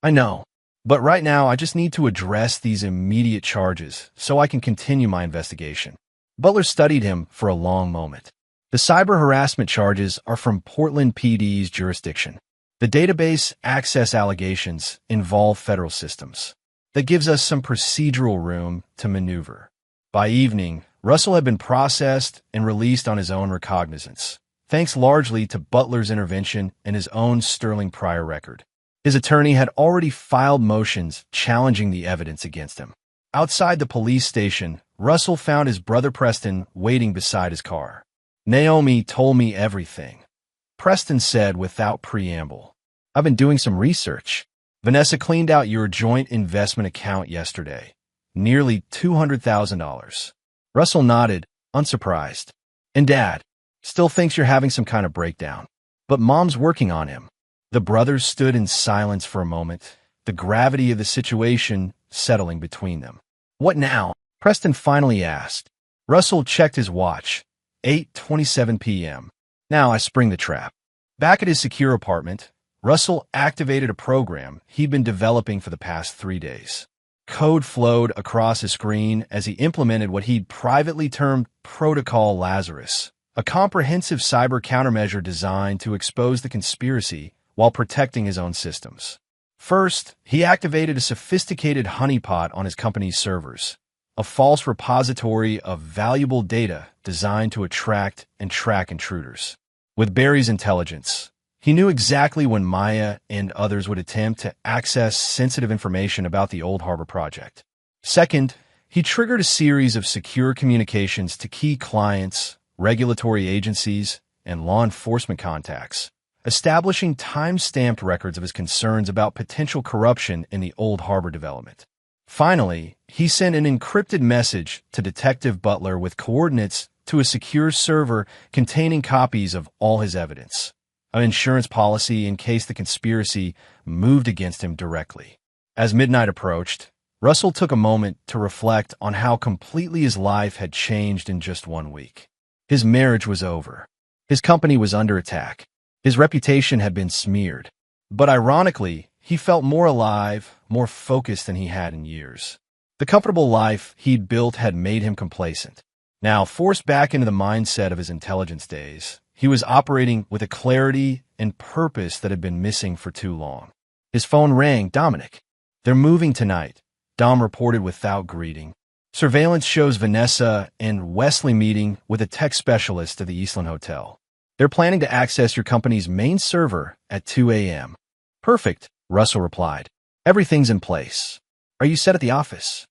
I know, but right now I just need to address these immediate charges so I can continue my investigation. Butler studied him for a long moment. The cyber harassment charges are from Portland PD's jurisdiction. The database access allegations involve federal systems. That gives us some procedural room to maneuver. By evening, Russell had been processed and released on his own recognizance, thanks largely to Butler's intervention and his own sterling prior record. His attorney had already filed motions challenging the evidence against him. Outside the police station, Russell found his brother Preston waiting beside his car. Naomi told me everything, Preston said without preamble. I've been doing some research. Vanessa cleaned out your joint investment account yesterday. Nearly $200,000. Russell nodded, unsurprised. And Dad still thinks you're having some kind of breakdown. But Mom's working on him. The brothers stood in silence for a moment, the gravity of the situation settling between them. What now? Preston finally asked. Russell checked his watch. 8:27 p.m. Now I spring the trap. Back at his secure apartment, Russell activated a program he'd been developing for the past 3 days. Code flowed across his screen as he implemented what he'd privately termed Protocol Lazarus, a comprehensive cyber countermeasure designed to expose the conspiracy while protecting his own systems. First, he activated a sophisticated honeypot on his company's servers, a false repository of valuable data designed to attract and track intruders. With Barry's intelligence, he knew exactly when Maya and others would attempt to access sensitive information about the Old Harbor project. Second, he triggered a series of secure communications to key clients, regulatory agencies, and law enforcement contacts, establishing time-stamped records of his concerns about potential corruption in the Old Harbor development. Finally, he sent an encrypted message to Detective Butler with coordinates to a secure server containing copies of all his evidence, an insurance policy in case the conspiracy moved against him directly. As midnight approached, Russell took a moment to reflect on how completely his life had changed in just 1 week. His marriage was over. His company was under attack. His reputation had been smeared. But ironically, he felt more alive, more focused than he had in years. The comfortable life he'd built had made him complacent. Now, forced back into the mindset of his intelligence days, He was operating with a clarity and purpose that had been missing for too long. His phone rang. Dominic. They're moving tonight, Dom reported without greeting. Surveillance shows Vanessa and Wesley meeting with a tech specialist at the Eastland Hotel. They're planning to access your company's main server at 2 a.m. Perfect, Russell replied. Everything's in place. Are you set at the office?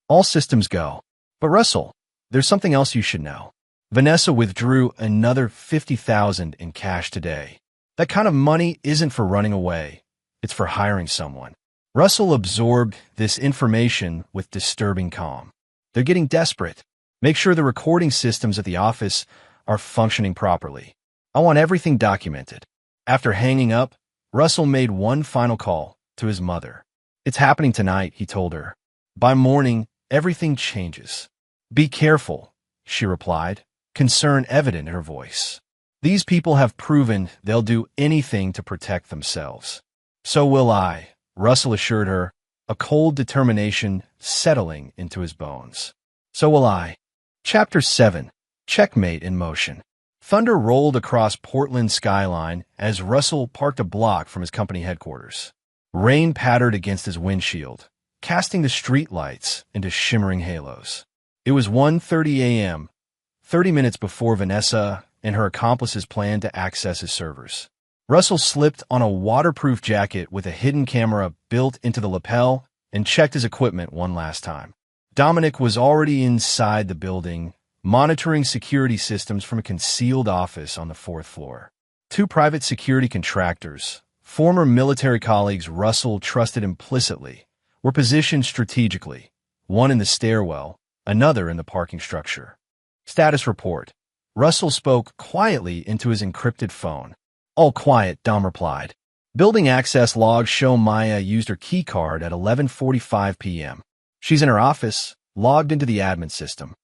All systems go. But Russell, there's something else you should know. Vanessa withdrew another $50,000 in cash today. That kind of money isn't for running away. It's for hiring someone. Russell absorbed this information with disturbing calm. They're getting desperate. Make sure the recording systems at the office are functioning properly. I want everything documented. After hanging up, Russell made one final call to his mother. It's happening tonight, he told her. By morning, everything changes. Be careful, she replied, concern evident in her voice. These people have proven they'll do anything to protect themselves. So will I, Russell assured her, a cold determination settling into his bones. So will I. Chapter 7. Checkmate in Motion. Thunder rolled across Portland's skyline as Russell parked a block from his company headquarters. Rain pattered against his windshield, casting the streetlights into shimmering halos. It was 1:30 a.m., 30 minutes before Vanessa and her accomplices planned to access his servers. Russell slipped on a waterproof jacket with a hidden camera built into the lapel and checked his equipment one last time. Dominic was already inside the building, monitoring security systems from a concealed office on the 4th floor. Two private security contractors, former military colleagues Russell trusted implicitly, were positioned strategically, one in the stairwell, another in the parking structure. Status report. Russell spoke quietly into his encrypted phone. All quiet, Dom replied. Building access logs show Maya used her key card at 11:45 p.m. She's in her office, logged into the admin system.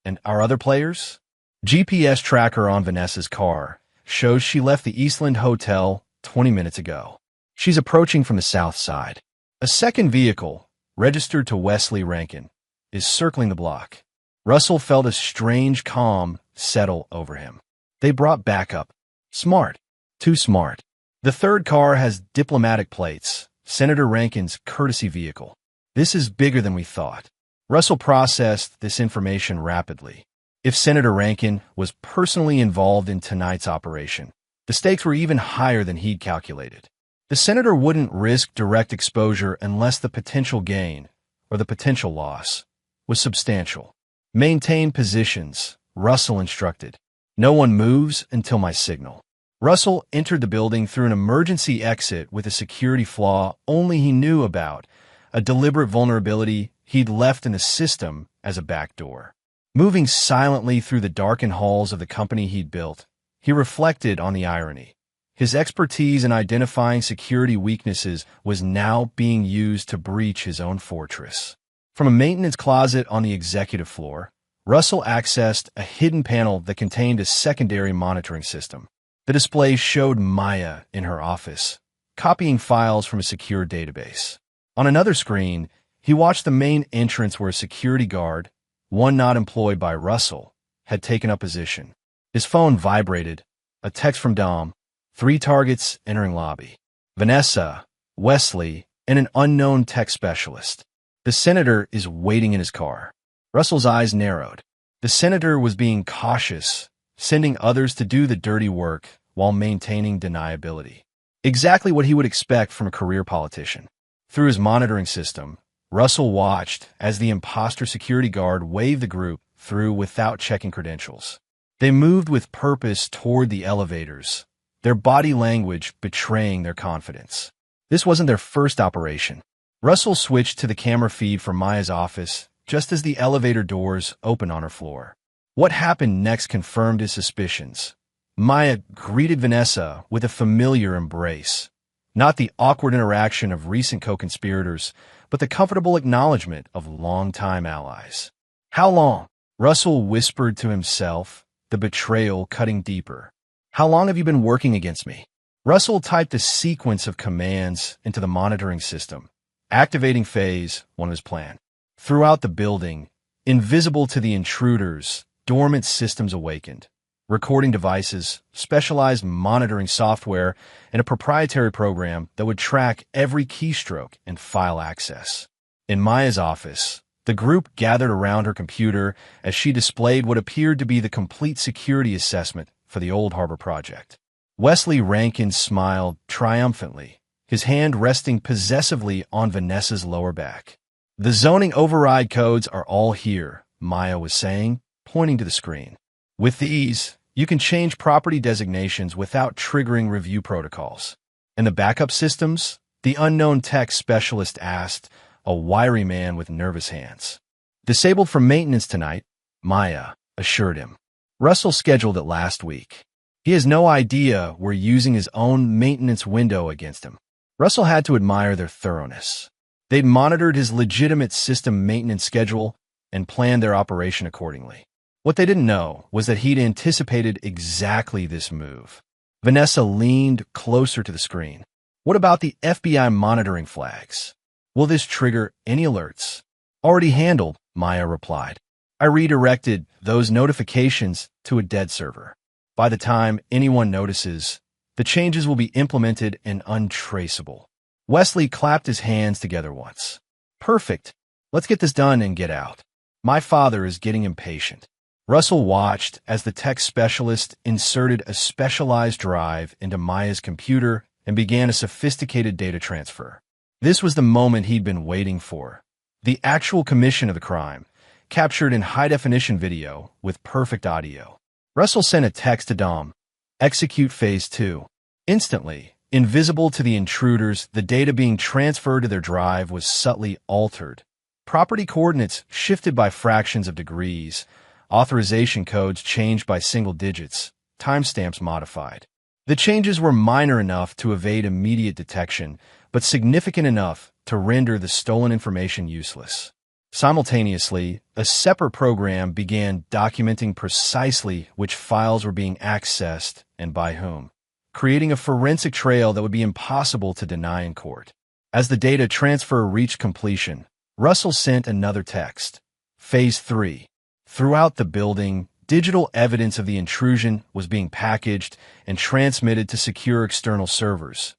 And our other players? GPS tracker on Vanessa's car shows she left the Eastland Hotel 20 minutes ago. She's approaching from the south side. A second vehicle, registered to Wesley Rankin, is circling the block. Russell felt a strange calm settle over him. They brought backup. Smart. Too smart. The third car has diplomatic plates, Senator Rankin's courtesy vehicle. This is bigger than we thought. Russell processed this information rapidly. If Senator Rankin was personally involved in tonight's operation, the stakes were even higher than he'd calculated. The senator wouldn't risk direct exposure unless the potential gain, or the potential loss, was substantial. Maintain positions, Russell instructed. No one moves until my signal. Russell entered the building through an emergency exit with a security flaw only he knew about, a deliberate vulnerability he'd left in the system as a backdoor. Moving silently through the darkened halls of the company he'd built, he reflected on the irony. His expertise in identifying security weaknesses was now being used to breach his own fortress. From a maintenance closet on the executive floor, Russell accessed a hidden panel that contained a secondary monitoring system. The display showed Maya in her office, copying files from a secure database. On another screen, he watched the main entrance where a security guard, one not employed by Russell, had taken up position. His phone vibrated. A text from Dom. 3 targets entering lobby. Vanessa, Wesley, and an unknown tech specialist. The senator is waiting in his car. Russell's eyes narrowed. The senator was being cautious, sending others to do the dirty work while maintaining deniability. Exactly what he would expect from a career politician. Through his monitoring system, Russell watched as the imposter security guard waved the group through without checking credentials. They moved with purpose toward the elevators, their body language betraying their confidence. This wasn't their first operation. Russell switched to the camera feed from Maya's office just as the elevator doors opened on her floor. What happened next confirmed his suspicions. Maya greeted Vanessa with a familiar embrace. Not the awkward interaction of recent co-conspirators, but the comfortable acknowledgement of longtime allies. How long? Russell whispered to himself, the betrayal cutting deeper. How long have you been working against me? Russell typed a sequence of commands into the monitoring system, activating phase 1 of his plan. Throughout the building, invisible to the intruders, dormant systems awakened. recording devices, specialized monitoring software, and a proprietary program that would track every keystroke and file access. In Maya's office, the group gathered around her computer as she displayed what appeared to be the complete security assessment for the Old Harbor project. Wesley Rankin smiled triumphantly, his hand resting possessively on Vanessa's lower back. "The zoning override codes are all here," Maya was saying, pointing to the screen. "With these, you can change property designations without triggering review protocols." "And the backup systems?" the unknown tech specialist asked, a wiry man with nervous hands. "Disabled from maintenance tonight," Maya assured him. "Russell scheduled it last week. He has no idea we're using his own maintenance window against him." Russell had to admire their thoroughness. They'd monitored his legitimate system maintenance schedule and planned their operation accordingly. What they didn't know was that he'd anticipated exactly this move. Vanessa leaned closer to the screen. "What about the FBI monitoring flags? Will this trigger any alerts?" "Already handled," Maya replied. "I redirected those notifications to a dead server. By the time anyone notices, the changes will be implemented and untraceable." Wesley clapped his hands together once. "Perfect. Let's get this done and get out. My father is getting impatient." Russell watched as the tech specialist inserted a specialized drive into Maya's computer and began a sophisticated data transfer. This was the moment he'd been waiting for. The actual commission of the crime, captured in high-definition video with perfect audio. Russell sent a text to Dom. "Execute Phase 2. Instantly, invisible to the intruders, the data being transferred to their drive was subtly altered. Property coordinates shifted by fractions of degrees, authorization codes changed by single digits, timestamps modified. The changes were minor enough to evade immediate detection, but significant enough to render the stolen information useless. Simultaneously, a separate program began documenting precisely which files were being accessed and by whom, creating a forensic trail that would be impossible to deny in court. As the data transfer reached completion, Russell sent another text. Phase 3. Throughout the building, digital evidence of the intrusion was being packaged and transmitted to secure external servers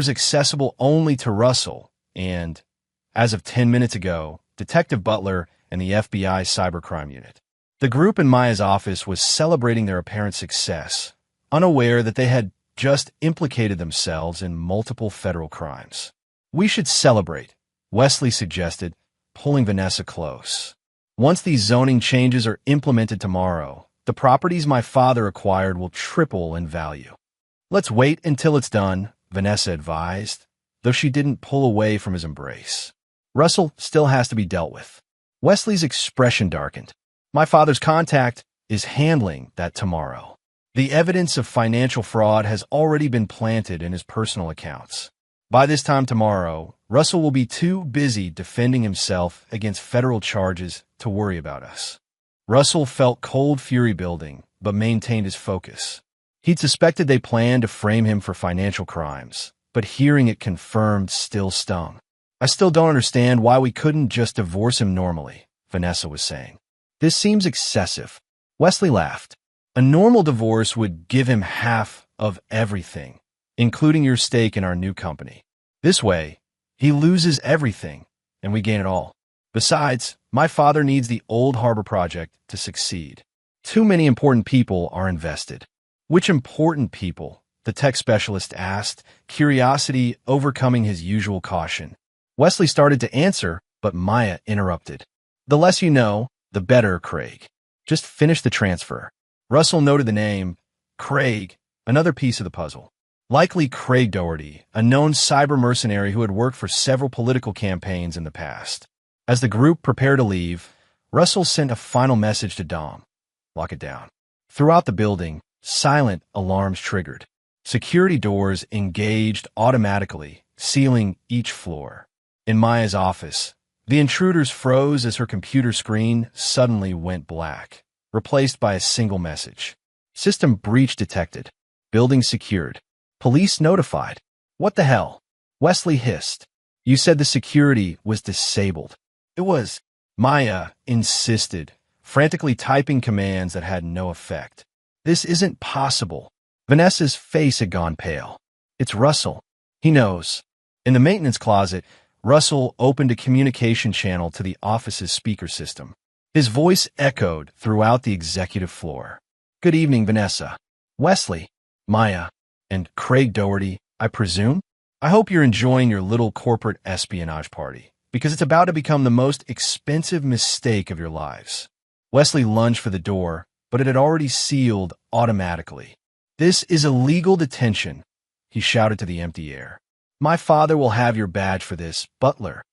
accessible only to Russell and, as of 10 minutes ago, Detective Butler and the FBI Cybercrime Unit. The group in Maya's office was celebrating their apparent success, unaware that they had just implicated themselves in multiple federal crimes. "We should celebrate," Wesley suggested, pulling Vanessa close. "Once these zoning changes are implemented tomorrow, the properties my father acquired will triple in value." "Let's wait until it's done," Vanessa advised, though she didn't pull away from his embrace. "Russell still has to be dealt with." Wesley's expression darkened. "My father's contact is handling that tomorrow. The evidence of financial fraud has already been planted in his personal accounts. By this time tomorrow, Russell will be too busy defending himself against federal charges to worry about us." Russell felt cold fury building, but maintained his focus. He'd suspected they planned to frame him for financial crimes, but hearing it confirmed still stung. "I still don't understand why we couldn't just divorce him normally," Vanessa was saying. "This seems excessive." Wesley laughed. "A normal divorce would give him half of everything, including your stake in our new company. This way, he loses everything, and we gain it all. Besides, my father needs the Old Harbor project to succeed. Too many important people are invested." "Which important people?" the tech specialist asked, curiosity overcoming his usual caution. Wesley started to answer, but Maya interrupted. "The less you know, the better, Craig. Just finish the transfer." Russell noted the name, Craig, another piece of the puzzle. Likely Craig Doherty, a known cyber mercenary who had worked for several political campaigns in the past. As the group prepared to leave, Russell sent a final message to Dom. "Lock it down." Throughout the building, silent alarms triggered. Security doors engaged automatically, sealing each floor. In Maya's office, the intruders froze as her computer screen suddenly went black, replaced by a single message. "System breach detected. Building secured. Police notified." "What the hell?" Wesley hissed. "You said the security was disabled." "It was," Maya insisted, frantically typing commands that had no effect. This isn't possible. Vanessa's face had gone pale. It's Russell. He knows. In the maintenance closet, Russell opened a communication channel to the office's speaker system. His voice echoed throughout the executive floor. Good evening, Vanessa. Wesley, Maya, and Craig Doherty, I presume? I hope you're enjoying your little corporate espionage party, because it's about to become the most expensive mistake of your lives. Wesley lunged for the door, but it had already sealed automatically. This is illegal detention, he shouted to the empty air. My father will have your badge for this, Butler.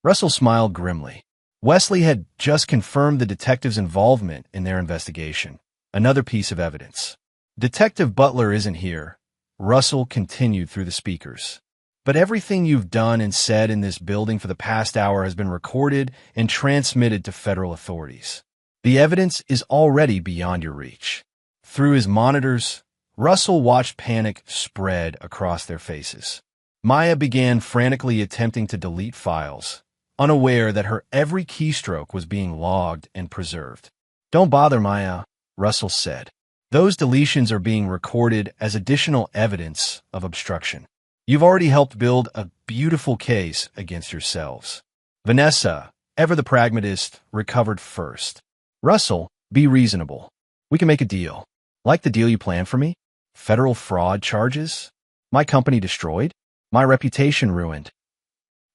Russell smiled grimly. Wesley had just confirmed the detective's involvement in their investigation. Another piece of evidence. Detective Butler isn't here, Russell continued through the speakers. But everything you've done and said in this building for the past hour has been recorded and transmitted to federal authorities. The evidence is already beyond your reach. Through his monitors, Russell watched panic spread across their faces. Maya began frantically attempting to delete files, unaware that her every keystroke was being logged and preserved. Don't bother, Maya, Russell said. Those deletions are being recorded as additional evidence of obstruction. You've already helped build a beautiful case against yourselves. Vanessa, ever the pragmatist, recovered first. Russell, be reasonable. We can make a deal. Like the deal you planned for me? Federal fraud charges? My company destroyed? My reputation ruined?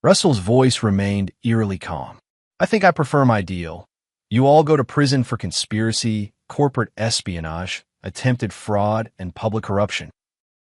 Russell's voice remained eerily calm. I think I prefer my deal. You all go to prison for conspiracy, corporate espionage, attempted fraud, and public corruption.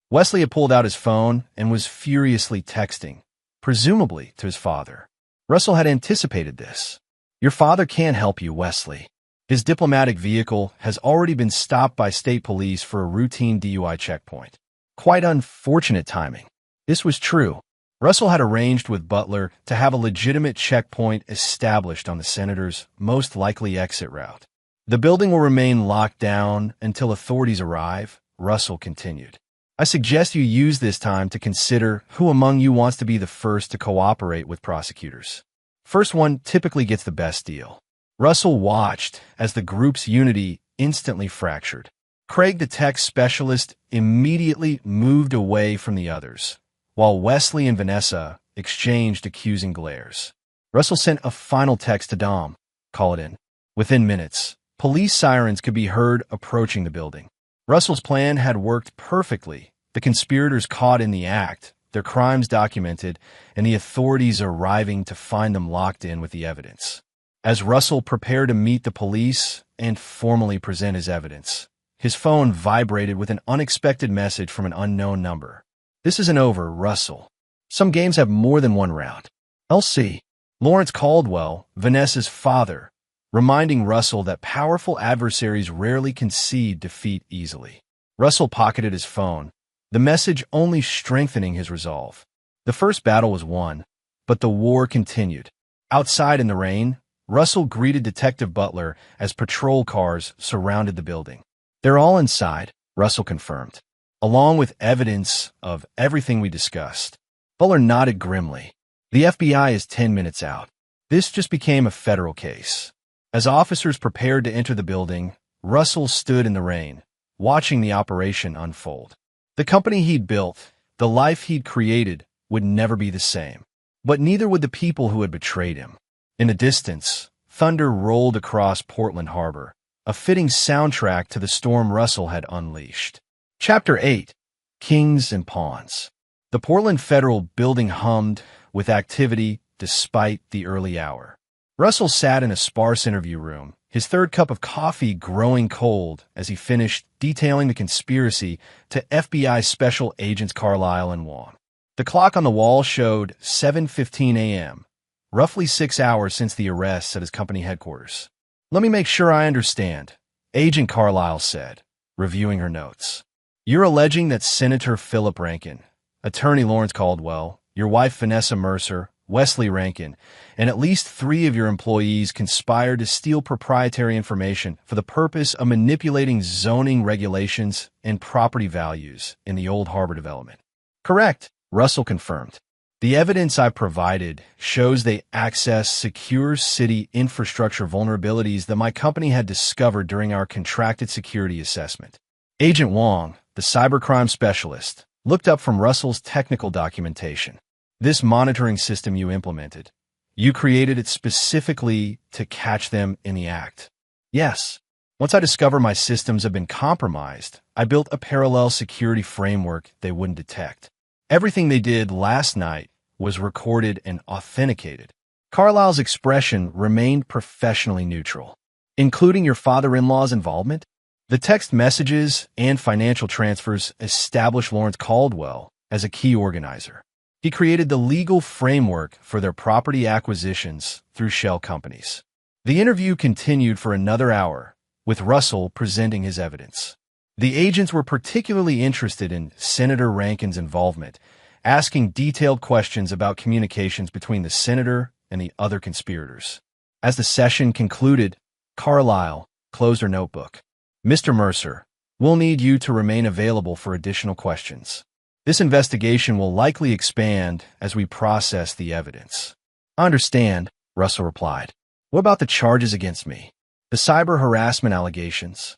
Wesley had pulled out his phone and was furiously texting, presumably to his father. Russell had anticipated this. Your father can't help you, Wesley. His diplomatic vehicle has already been stopped by state police for a routine DUI checkpoint. Quite unfortunate timing. This was true. Russell had arranged with Butler to have a legitimate checkpoint established on the senator's most likely exit route. The building will remain locked down until authorities arrive, Russell continued. I suggest you use this time to consider who among you wants to be the first to cooperate with prosecutors. First one typically gets the best deal. Russell watched as the group's unity instantly fractured. Craig, the tech specialist, immediately moved away from the others, while Wesley and Vanessa exchanged accusing glares. Russell sent a final text to Dom. Call it in. Within minutes, police sirens could be heard approaching the building. Russell's plan had worked perfectly. The conspirators caught in the act, their crimes documented, and the authorities arriving to find them locked in with the evidence. As Russell prepared to meet the police and formally present his evidence, his phone vibrated with an unexpected message from an unknown number. This isn't over, Russell. Some games have more than one round. LC. Lawrence Caldwell, Vanessa's father, reminding Russell that powerful adversaries rarely concede defeat easily. Russell pocketed his phone, the message only strengthening his resolve. The first battle was won, but the war continued. Outside in the rain, Russell greeted Detective Butler as patrol cars surrounded the building. They're all inside, Russell confirmed, along with evidence of everything we discussed. Butler nodded grimly. The FBI is 10 minutes out. This just became a federal case. As officers prepared to enter the building, Russell stood in the rain, watching the operation unfold. The company he'd built, the life he'd created, would never be the same. But neither would the people who had betrayed him. In the distance, thunder rolled across Portland Harbor, a fitting soundtrack to the storm Russell had unleashed. Chapter 8. Kings and Pawns. The Portland Federal Building hummed with activity despite the early hour. Russell sat in a sparse interview room, his third cup of coffee growing cold as he finished detailing the conspiracy to FBI Special Agents Carlisle and Wong. The clock on the wall showed 7:15 a.m., roughly 6 hours since the arrests at his company headquarters. Let me make sure I understand, Agent Carlisle said, reviewing her notes. You're alleging that Senator Philip Rankin, Attorney Lawrence Caldwell, your wife Vanessa Mercer, Wesley Rankin, and at least 3 of your employees conspired to steal proprietary information for the purpose of manipulating zoning regulations and property values in the Old Harbor development. Correct, Russell confirmed. The evidence I provided shows they accessed secure city infrastructure vulnerabilities that my company had discovered during our contracted security assessment. Agent Wong, the cybercrime specialist, looked up from Russell's technical documentation. This monitoring system you implemented, you created it specifically to catch them in the act. Yes. Once I discover my systems have been compromised, I built a parallel security framework they wouldn't detect. Everything they did last night was recorded and authenticated. Carlyle's expression remained professionally neutral. Including your father-in-law's involvement? The text messages and financial transfers established Lawrence Caldwell as a key organizer. He created the legal framework for their property acquisitions through shell companies. The interview continued for another hour, with Russell presenting his evidence. The agents were particularly interested in Senator Rankin's involvement, asking detailed questions about communications between the senator and the other conspirators. As the session concluded, Carlyle closed her notebook. Mr. Mercer, we'll need you to remain available for additional questions. This investigation will likely expand as we process the evidence. I understand, Russell replied. What about the charges against me? The cyber harassment allegations?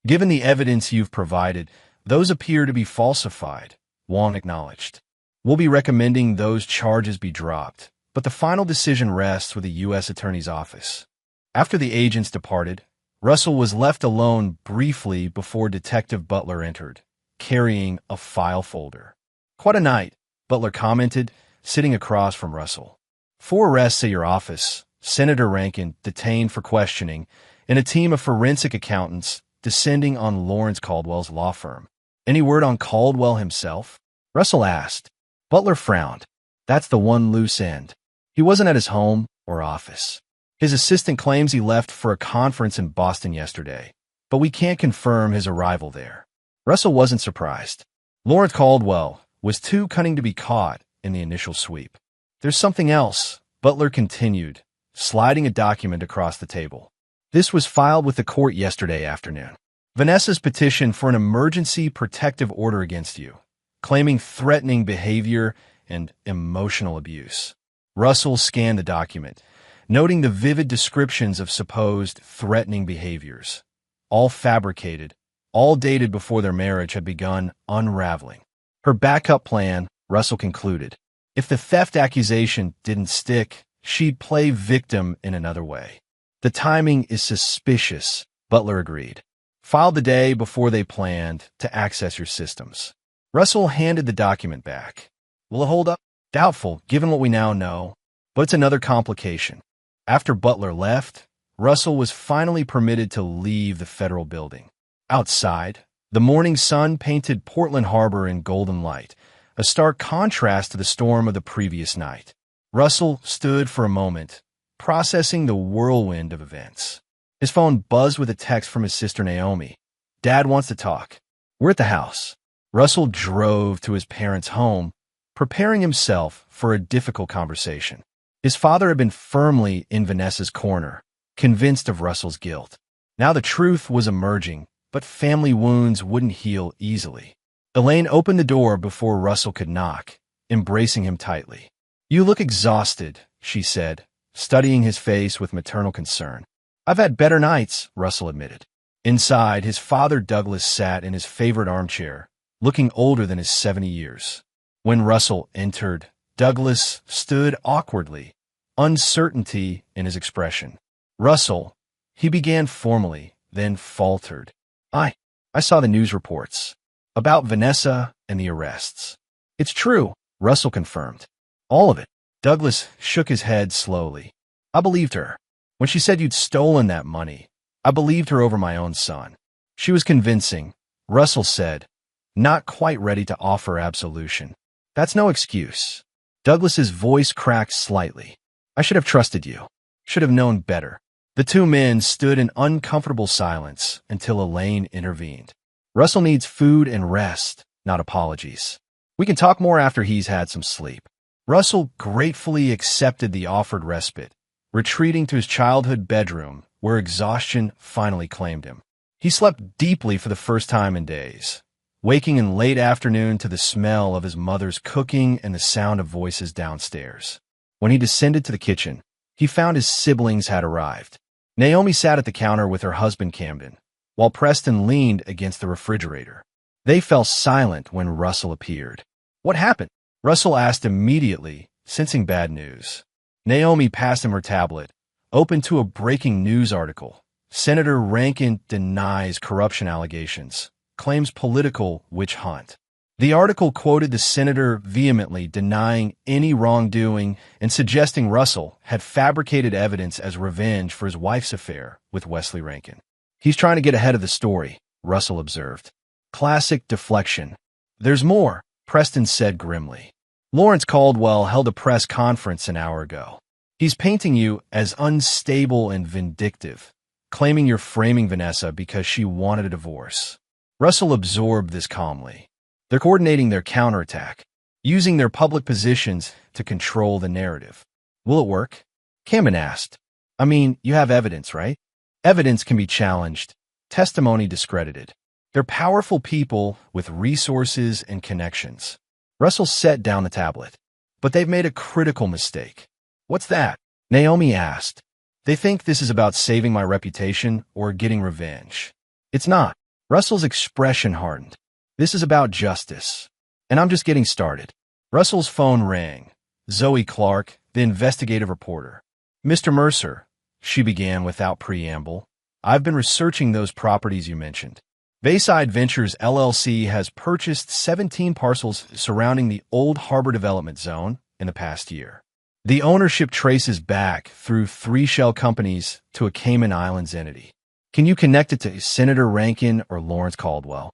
Given the evidence you've provided, those appear to be falsified, Wong acknowledged. We'll be recommending those charges be dropped, but the final decision rests with the U.S. Attorney's Office. After the agents departed, Russell was left alone briefly before Detective Butler entered, carrying a file folder. Quite a night, Butler commented, sitting across from Russell. 4 arrests at your office, Senator Rankin detained for questioning, and a team of forensic accountants descending on Lawrence Caldwell's law firm. Any word on Caldwell himself? Russell asked. Butler frowned. That's the one loose end. He wasn't at his home or office. His assistant claims he left for a conference in Boston yesterday, but we can't confirm his arrival there. Russell wasn't surprised. Lawrence Caldwell was too cunning to be caught in the initial sweep. There's something else, Butler continued, sliding a document across the table. This was filed with the court yesterday afternoon. Vanessa's petition for an emergency protective order against you, claiming threatening behavior and emotional abuse. Russell scanned the document, noting the vivid descriptions of supposed threatening behaviors, all fabricated, all dated before their marriage had begun unraveling. Her backup plan, Russell concluded. If the theft accusation didn't stick, she'd play victim in another way. The timing is suspicious, Butler agreed. Filed the day before they planned to access your systems. Russell handed the document back. Will it hold up? Doubtful, given what we now know, but it's another complication. After Butler left, Russell was finally permitted to leave the federal building. Outside, the morning sun painted Portland Harbor in golden light, a stark contrast to the storm of the previous night. Russell stood for a moment, processing the whirlwind of events. His phone buzzed with a text from his sister Naomi. Dad wants to talk. We're at the house. Russell drove to his parents' home, preparing himself for a difficult conversation. His father had been firmly in Vanessa's corner, convinced of Russell's guilt. Now the truth was emerging, but family wounds wouldn't heal easily. Elaine opened the door before Russell could knock, embracing him tightly. You look exhausted, she said, studying his face with maternal concern. I've had better nights, Russell admitted. Inside, his father Douglas sat in his favorite armchair, looking older than his 70 years. When Russell entered, Douglas stood awkwardly, uncertainty in his expression. Russell, he began formally, then faltered. I saw the news reports about Vanessa and the arrests. It's true, Russell confirmed. All of it. Douglas shook his head slowly. I believed her. When she said you'd stolen that money, I believed her over my own son. She was convincing, Russell said, not quite ready to offer absolution. That's no excuse. Douglas's voice cracked slightly. I should have trusted you. Should have known better. The two men stood in uncomfortable silence until Elaine intervened. Russell needs food and rest, not apologies. We can talk more after he's had some sleep. Russell gratefully accepted the offered respite, retreating to his childhood bedroom where exhaustion finally claimed him. He slept deeply for the first time in days, waking in late afternoon to the smell of his mother's cooking and the sound of voices downstairs. When he descended to the kitchen, he found his siblings had arrived. Naomi sat at the counter with her husband Camden, while Preston leaned against the refrigerator. They fell silent when Russell appeared. "What happened?" Russell asked immediately, sensing bad news. Naomi passed him her tablet, open to a breaking news article. Senator Rankin denies corruption allegations, claims political witch hunt. The article quoted the senator vehemently denying any wrongdoing and suggesting Russell had fabricated evidence as revenge for his wife's affair with Wesley Rankin. "He's trying to get ahead of the story," Russell observed. "Classic deflection." "There's more," Preston said grimly. "Lawrence Caldwell held a press conference an hour ago. He's painting you as unstable and vindictive, claiming you're framing Vanessa because she wanted a divorce." Russell absorbed this calmly. They're coordinating their counterattack, using their public positions to control the narrative. "Will it work?" Cameron asked. "I mean, you have evidence, right?" "Evidence can be challenged, testimony discredited. They're powerful people with resources and connections." Russell set down the tablet. "But they've made a critical mistake." "What's that?" Naomi asked. "They think this is about saving my reputation or getting revenge." "It's not." Russell's expression hardened. "This is about justice. And I'm just getting started." Russell's phone rang. Zoe Clark, the investigative reporter. "Mr. Mercer," she began without preamble, "I've been researching those properties you mentioned. Bayside Ventures LLC has purchased 17 parcels surrounding the Old Harbor Development Zone in the past year. The ownership traces back through 3 shell companies to a Cayman Islands entity. Can you connect it to Senator Rankin or Lawrence Caldwell?"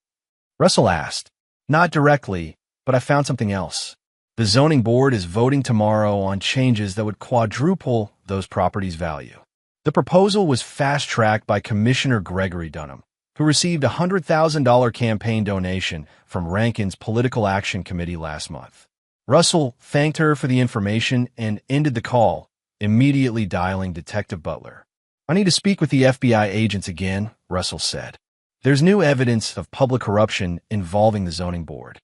Russell asked. "Not directly, but I found something else. The zoning board is voting tomorrow on changes that would quadruple those properties' value." The proposal was fast-tracked by Commissioner Gregory Dunham, who received a $100,000 campaign donation from Rankin's Political Action Committee last month. Russell thanked her for the information and ended the call, immediately dialing Detective Butler. "I need to speak with the FBI agents again," Russell said. "There's new evidence of public corruption involving the zoning board."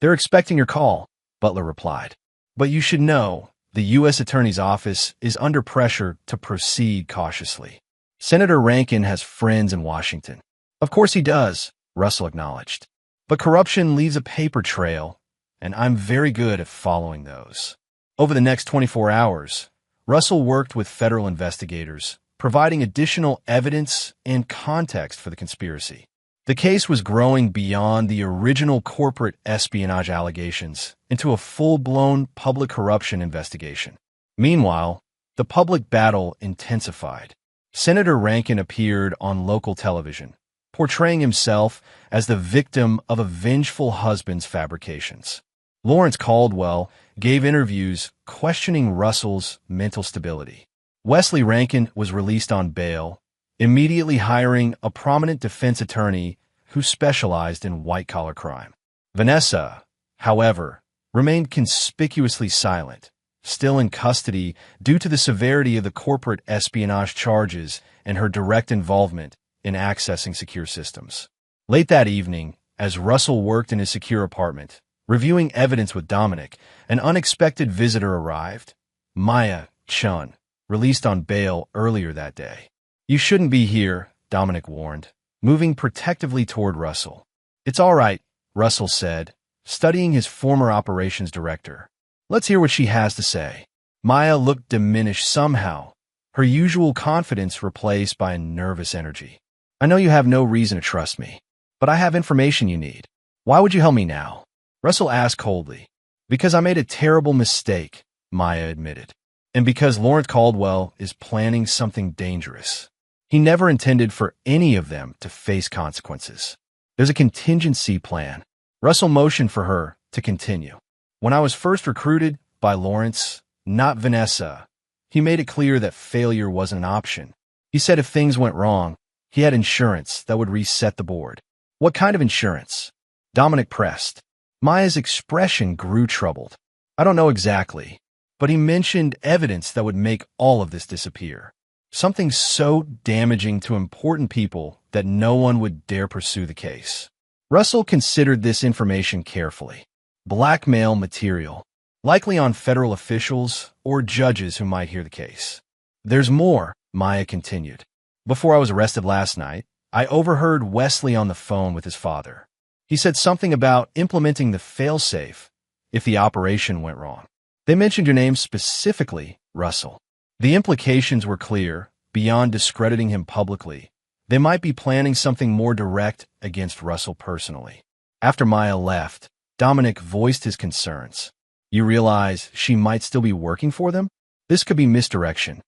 "They're expecting your call," Butler replied. "But you should know, the U.S. Attorney's Office is under pressure to proceed cautiously. Senator Rankin has friends in Washington." "Of course he does," Russell acknowledged. "But corruption leaves a paper trail, and I'm very good at following those." Over the next 24 hours, Russell worked with federal investigators, providing additional evidence and context for the conspiracy. The case was growing beyond the original corporate espionage allegations into a full-blown public corruption investigation. Meanwhile, the public battle intensified. Senator Rankin appeared on local television, portraying himself as the victim of a vengeful husband's fabrications. Lawrence Caldwell gave interviews questioning Russell's mental stability. Wesley Rankin was released on bail, immediately hiring a prominent defense attorney who specialized in white-collar crime. Vanessa, however, remained conspicuously silent, still in custody due to the severity of the corporate espionage charges and her direct involvement in accessing secure systems. Late that evening, as Russell worked in his secure apartment, reviewing evidence with Dominic, an unexpected visitor arrived. Maya Chun, released on bail earlier that day. "You shouldn't be here," Dominic warned, moving protectively toward Russell. "It's all right," Russell said, studying his former operations director. "Let's hear what she has to say." Maya looked diminished somehow, her usual confidence replaced by a nervous energy. "I know you have no reason to trust me, but I have information you need. Why would you help me now?" Russell asked coldly. "Because I made a terrible mistake," Maya admitted. "And because Lawrence Caldwell is planning something dangerous. He never intended for any of them to face consequences. There's a contingency plan." Russell motioned for her to continue. "When I was first recruited by Lawrence, not Vanessa, he made it clear that failure wasn't an option. He said if things went wrong, he had insurance that would reset the board." "What kind of insurance?" Dominic pressed. Maya's expression grew troubled. "I don't know exactly, but he mentioned evidence that would make all of this disappear. Something so damaging to important people that no one would dare pursue the case." Russell considered this information carefully. Blackmail material, likely on federal officials or judges who might hear the case. "There's more," Maya continued. "Before I was arrested last night, I overheard Wesley on the phone with his father. He said something about implementing the failsafe if the operation went wrong. They mentioned your name specifically, Russell. The implications were clear, beyond discrediting him publicly. They might be planning something more direct against Russell personally. After Maya left, Dominic voiced his concerns. You realize she might still be working for them? This could be misdirection.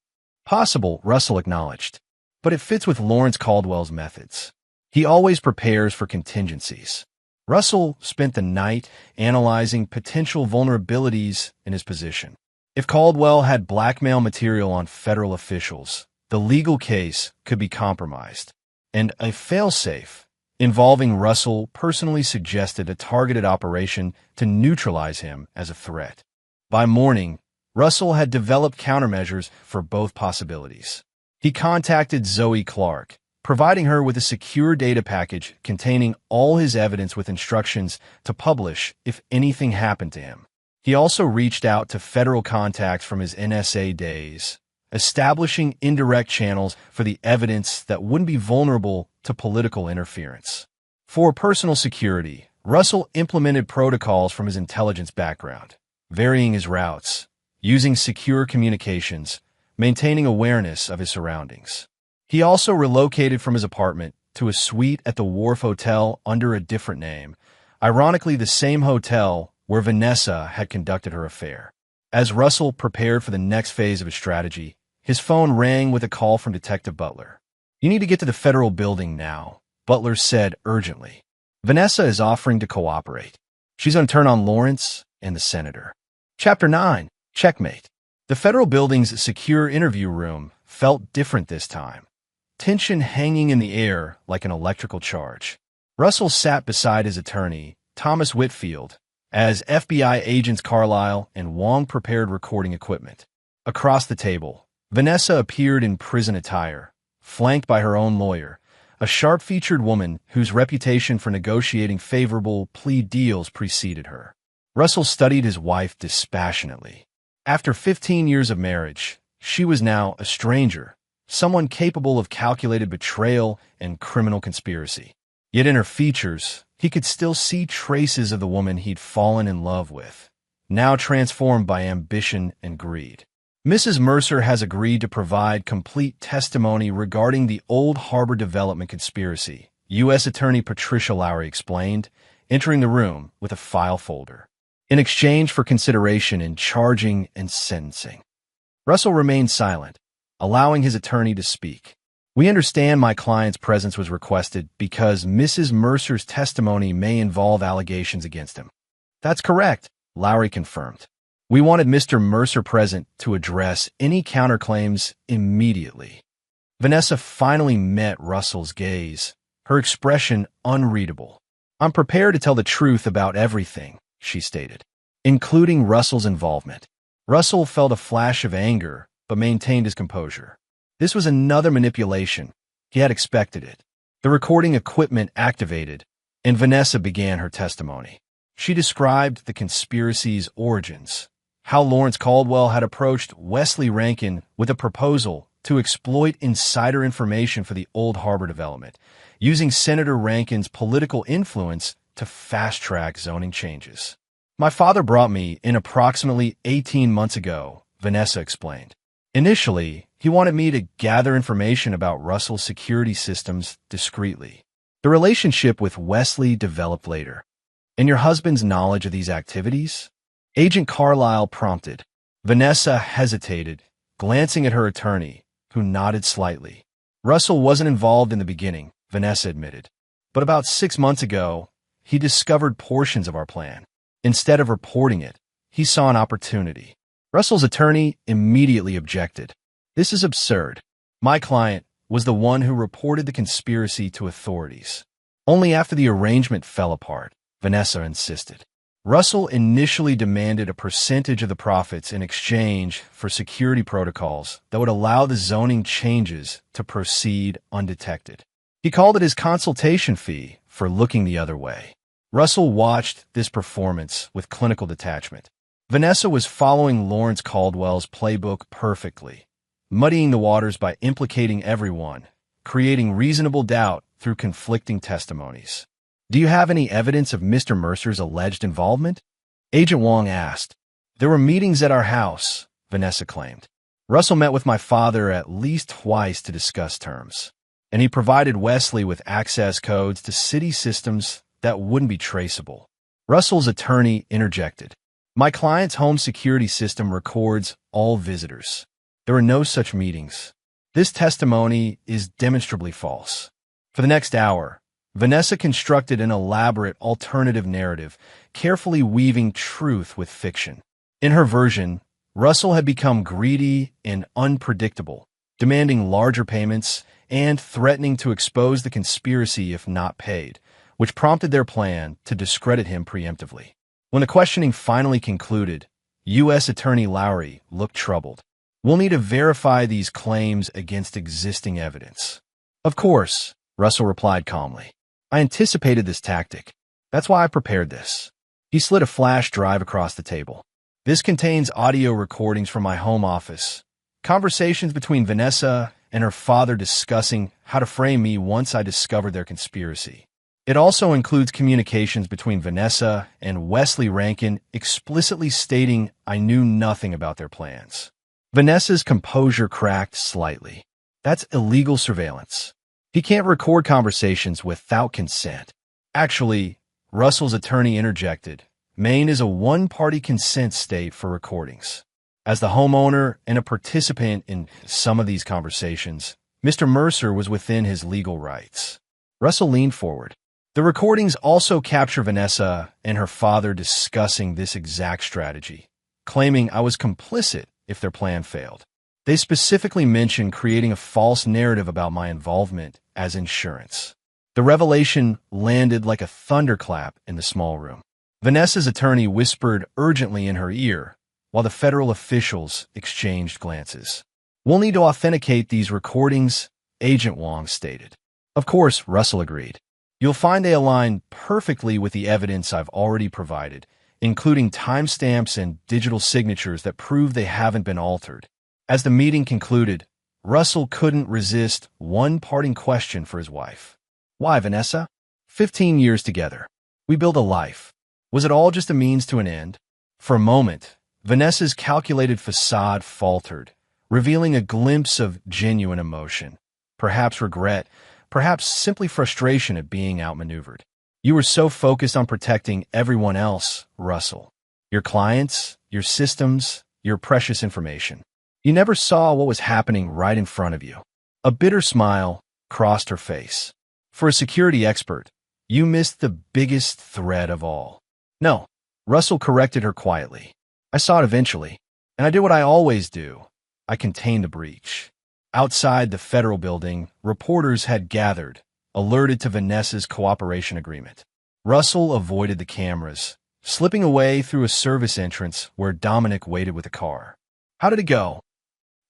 Possible, Russell acknowledged. But it fits with Lawrence Caldwell's methods. He always prepares for contingencies. Russell spent the night analyzing potential vulnerabilities in his position. If Caldwell had blackmail material on federal officials, the legal case could be compromised. And a failsafe involving Russell personally suggested a targeted operation to neutralize him as a threat. By morning, Russell had developed countermeasures for both possibilities. He contacted Zoe Clark, providing her with a secure data package containing all his evidence with instructions to publish if anything happened to him. He also reached out to federal contacts from his NSA days, establishing indirect channels for the evidence that wouldn't be vulnerable to political interference. For personal security, Russell implemented protocols from his intelligence background, varying his routes, using secure communications, maintaining awareness of his surroundings. He also relocated from his apartment to a suite at the Wharf Hotel under a different name, ironically the same hotel where Vanessa had conducted her affair. As Russell prepared for the next phase of his strategy, his phone rang with a call from Detective Butler. You need to get to the federal building now, Butler said urgently. Vanessa is offering to cooperate. She's going to turn on Lawrence and the senator. Chapter 9. Checkmate. The federal building's secure interview room felt different this time, tension hanging in the air like an electrical charge. Russell sat beside his attorney, Thomas Whitfield, as FBI agents Carlisle and Wong prepared recording equipment. Across the table, Vanessa appeared in prison attire, flanked by her own lawyer, a sharp-featured woman whose reputation for negotiating favorable plea deals preceded her. Russell studied his wife dispassionately. After 15 years of marriage, she was now a stranger, someone capable of calculated betrayal and criminal conspiracy. Yet in her features, he could still see traces of the woman he'd fallen in love with, now transformed by ambition and greed. Mrs. Mercer has agreed to provide complete testimony regarding the Old Harbor development conspiracy, U.S. Attorney Patricia Lowry explained, entering the room with a file folder. In exchange for consideration in charging and sentencing. Russell remained silent, allowing his attorney to speak. We understand my client's presence was requested because Mrs. Mercer's testimony may involve allegations against him. That's correct, Lowry confirmed. We wanted Mr. Mercer present to address any counterclaims immediately. Vanessa finally met Russell's gaze, her expression unreadable. I'm prepared to tell the truth about everything, she stated, including Russell's involvement. Russell felt a flash of anger, but maintained his composure. This was another manipulation. He had expected it. The recording equipment activated, and Vanessa began her testimony. She described the conspiracy's origins, how Lawrence Caldwell had approached Wesley Rankin with a proposal to exploit insider information for the Old Harbor development, using Senator Rankin's political influence to fast-track zoning changes. My father brought me in approximately 18 months ago, Vanessa explained. Initially, he wanted me to gather information about Russell's security systems discreetly. The relationship with Wesley developed later. And your husband's knowledge of these activities? Agent Carlisle prompted. Vanessa hesitated, glancing at her attorney, who nodded slightly. Russell wasn't involved in the beginning, Vanessa admitted. But about 6 months ago, he discovered portions of our plan. Instead of reporting it, he saw an opportunity. Russell's attorney immediately objected. This is absurd. My client was the one who reported the conspiracy to authorities. Only after the arrangement fell apart, Vanessa insisted. Russell initially demanded a percentage of the profits in exchange for security protocols that would allow the zoning changes to proceed undetected. He called it his consultation fee for looking the other way. Russell watched this performance with clinical detachment. Vanessa was following Lawrence Caldwell's playbook perfectly, muddying the waters by implicating everyone, creating reasonable doubt through conflicting testimonies. "Do you have any evidence of Mr. Mercer's alleged involvement?" Agent Wong asked. "There were meetings at our house," Vanessa claimed. "Russell met with my father at least twice to discuss terms, and he provided Wesley with access codes to city systems that wouldn't be traceable." Russell's attorney interjected. "My client's home security system records all visitors. There were no such meetings. This testimony is demonstrably false." For the next hour, Vanessa constructed an elaborate alternative narrative, carefully weaving truth with fiction. In her version, Russell had become greedy and unpredictable, demanding larger payments and threatening to expose the conspiracy if not paid, which prompted their plan to discredit him preemptively. When the questioning finally concluded, U.S. Attorney Lowry looked troubled. "We'll need to verify these claims against existing evidence." "Of course," Russell replied calmly. "I anticipated this tactic. That's why I prepared this." He slid a flash drive across the table. "This contains audio recordings from my home office, conversations between Vanessa and her father discussing how to frame me once I discovered their conspiracy. It also includes communications between Vanessa and Wesley Rankin explicitly stating I knew nothing about their plans." Vanessa's composure cracked slightly. "That's illegal surveillance. He can't record conversations without consent." "Actually," Russell's attorney interjected, "Maine is a one-party consent state for recordings. As the homeowner and a participant in some of these conversations, Mr. Mercer was within his legal rights." Russell leaned forward. "The recordings also capture Vanessa and her father discussing this exact strategy, claiming I was complicit if their plan failed. They specifically mentioned creating a false narrative about my involvement as insurance." The revelation landed like a thunderclap in the small room. Vanessa's attorney whispered urgently in her ear, while the federal officials exchanged glances. "We'll need to authenticate these recordings," Agent Wong stated. "Of course," Russell agreed. "You'll find they align perfectly with the evidence I've already provided, including timestamps and digital signatures that prove they haven't been altered." As the meeting concluded, Russell couldn't resist one parting question for his wife. "Why, Vanessa? 15 years together. We built a life. Was it all just a means to an end?" For a moment, Vanessa's calculated facade faltered, revealing a glimpse of genuine emotion, perhaps regret, perhaps simply frustration at being outmaneuvered. "You were so focused on protecting everyone else, Russell. Your clients, your systems, your precious information. You never saw what was happening right in front of you." A bitter smile crossed her face. "For a security expert, you missed the biggest threat of all." "No," Russell corrected her quietly. "I saw it eventually, and I did what I always do. I contained the breach." Outside the federal building, reporters had gathered, alerted to Vanessa's cooperation agreement. Russell avoided the cameras, slipping away through a service entrance where Dominic waited with a car. "How did it go?"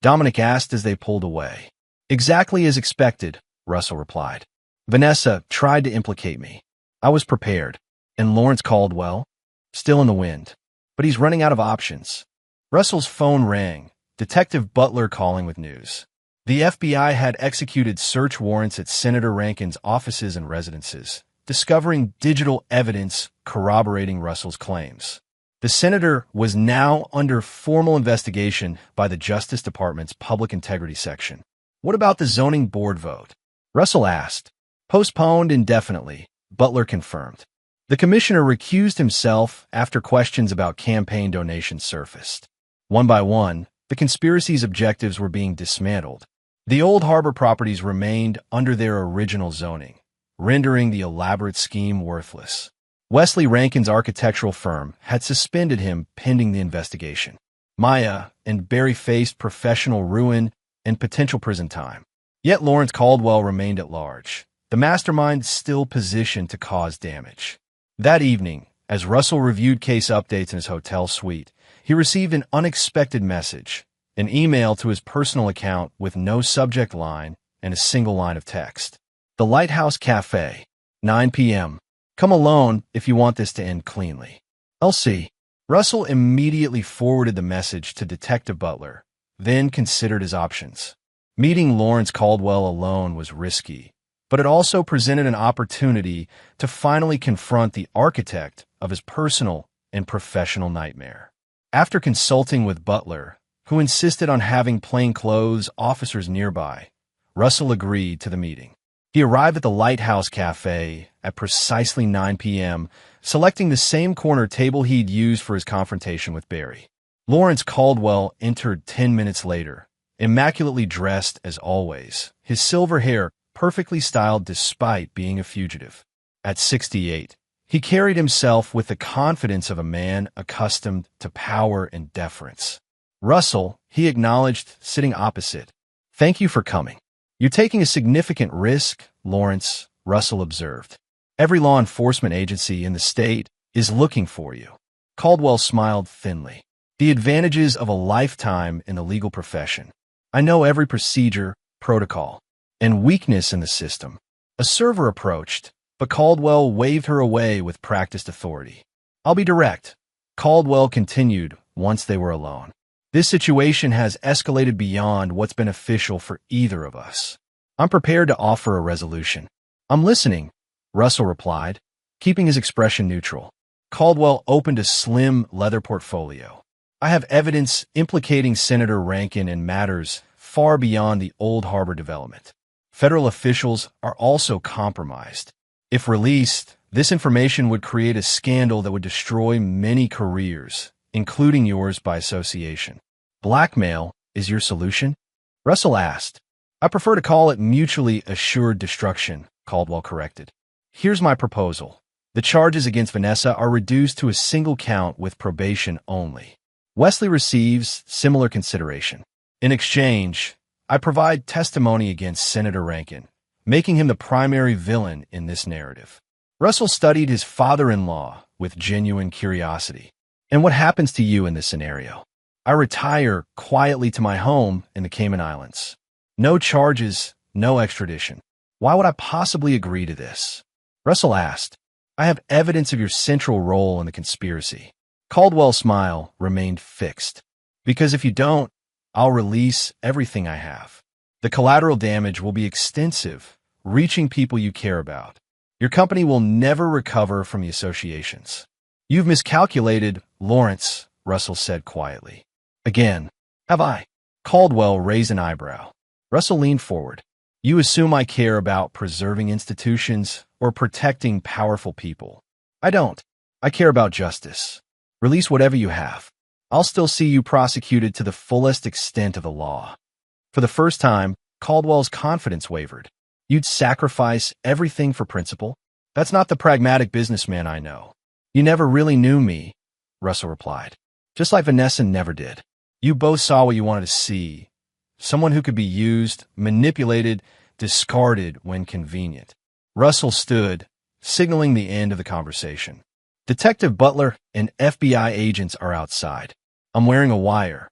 Dominic asked as they pulled away. "Exactly as expected," Russell replied. "Vanessa tried to implicate me. I was prepared. And Lawrence Caldwell? Still in the wind. But he's running out of options." Russell's phone rang, Detective Butler calling with news. The FBI had executed search warrants at Senator Rankin's offices and residences, discovering digital evidence corroborating Russell's claims. The senator was now under formal investigation by the Justice Department's Public Integrity Section. "What about the zoning board vote?" Russell asked. "Postponed indefinitely," Butler confirmed. The commissioner recused himself after questions about campaign donations surfaced. One by one, the conspiracy's objectives were being dismantled. The old harbor properties remained under their original zoning, rendering the elaborate scheme worthless. Wesley Rankin's architectural firm had suspended him pending the investigation. Maya and Barry faced professional ruin and potential prison time. Yet Lawrence Caldwell remained at large, the mastermind still positioned to cause damage. That evening, as Russell reviewed case updates in his hotel suite, he received an unexpected message, an email to his personal account with no subject line and a single line of text. "The Lighthouse Cafe, 9 p.m. Come alone if you want this to end cleanly. L.C." Russell immediately forwarded the message to Detective Butler, then considered his options. Meeting Lawrence Caldwell alone was risky, but it also presented an opportunity to finally confront the architect of his personal and professional nightmare. After consulting with Butler, who insisted on having plainclothes officers nearby, Russell agreed to the meeting. He arrived at the Lighthouse Cafe at precisely 9 p.m., selecting the same corner table he'd used for his confrontation with Barry. Lawrence Caldwell entered 10 minutes later, immaculately dressed as always, his silver hair perfectly styled despite being a fugitive. At 68, he carried himself with the confidence of a man accustomed to power and deference. Russell, he acknowledged, sitting opposite. "Thank you for coming. You're taking a significant risk, Lawrence," Russell observed. "Every law enforcement agency in the state is looking for you." Caldwell smiled thinly. "The advantages of a lifetime in the legal profession. I know every procedure, protocol, and weakness in the system." A server approached, but Caldwell waved her away with practiced authority. "I'll be direct," Caldwell continued once they were alone. "This situation has escalated beyond what's beneficial for either of us. I'm prepared to offer a resolution." "I'm listening," Russell replied, keeping his expression neutral. Caldwell opened a slim leather portfolio. "I have evidence implicating Senator Rankin in matters far beyond the Old Harbor development. Federal officials are also compromised. If released, this information would create a scandal that would destroy many careers, including yours by association." "Blackmail is your solution?" Russell asked. "I prefer to call it mutually assured destruction," Caldwell corrected. "Here's my proposal. The charges against Vanessa are reduced to a single count with probation only. Wesley receives similar consideration. In exchange, I provide testimony against Senator Rankin, making him the primary villain in this narrative." Russell studied his father-in-law with genuine curiosity. "And what happens to you in this scenario?" "I retire quietly to my home in the Cayman Islands. No charges, no extradition." "Why would I possibly agree to this?" Russell asked. "I have evidence of your central role in the conspiracy." Caldwell's smile remained fixed. "Because if you don't, I'll release everything I have. The collateral damage will be extensive, reaching people you care about. Your company will never recover from the associations." "You've miscalculated, Lawrence," Russell said quietly. "Again, have I?" Caldwell raised an eyebrow. Russell leaned forward. "You assume I care about preserving institutions or protecting powerful people. I don't. I care about justice. Release whatever you have. I'll still see you prosecuted to the fullest extent of the law." For the first time, Caldwell's confidence wavered. "You'd sacrifice everything for principle?" "That's not the pragmatic businessman I know." "You never really knew me," Russell replied. "Just like Vanessa never did. You both saw what you wanted to see. Someone who could be used, manipulated, discarded when convenient." Russell stood, signaling the end of the conversation. "Detective Butler and FBI agents are outside. I'm wearing a wire,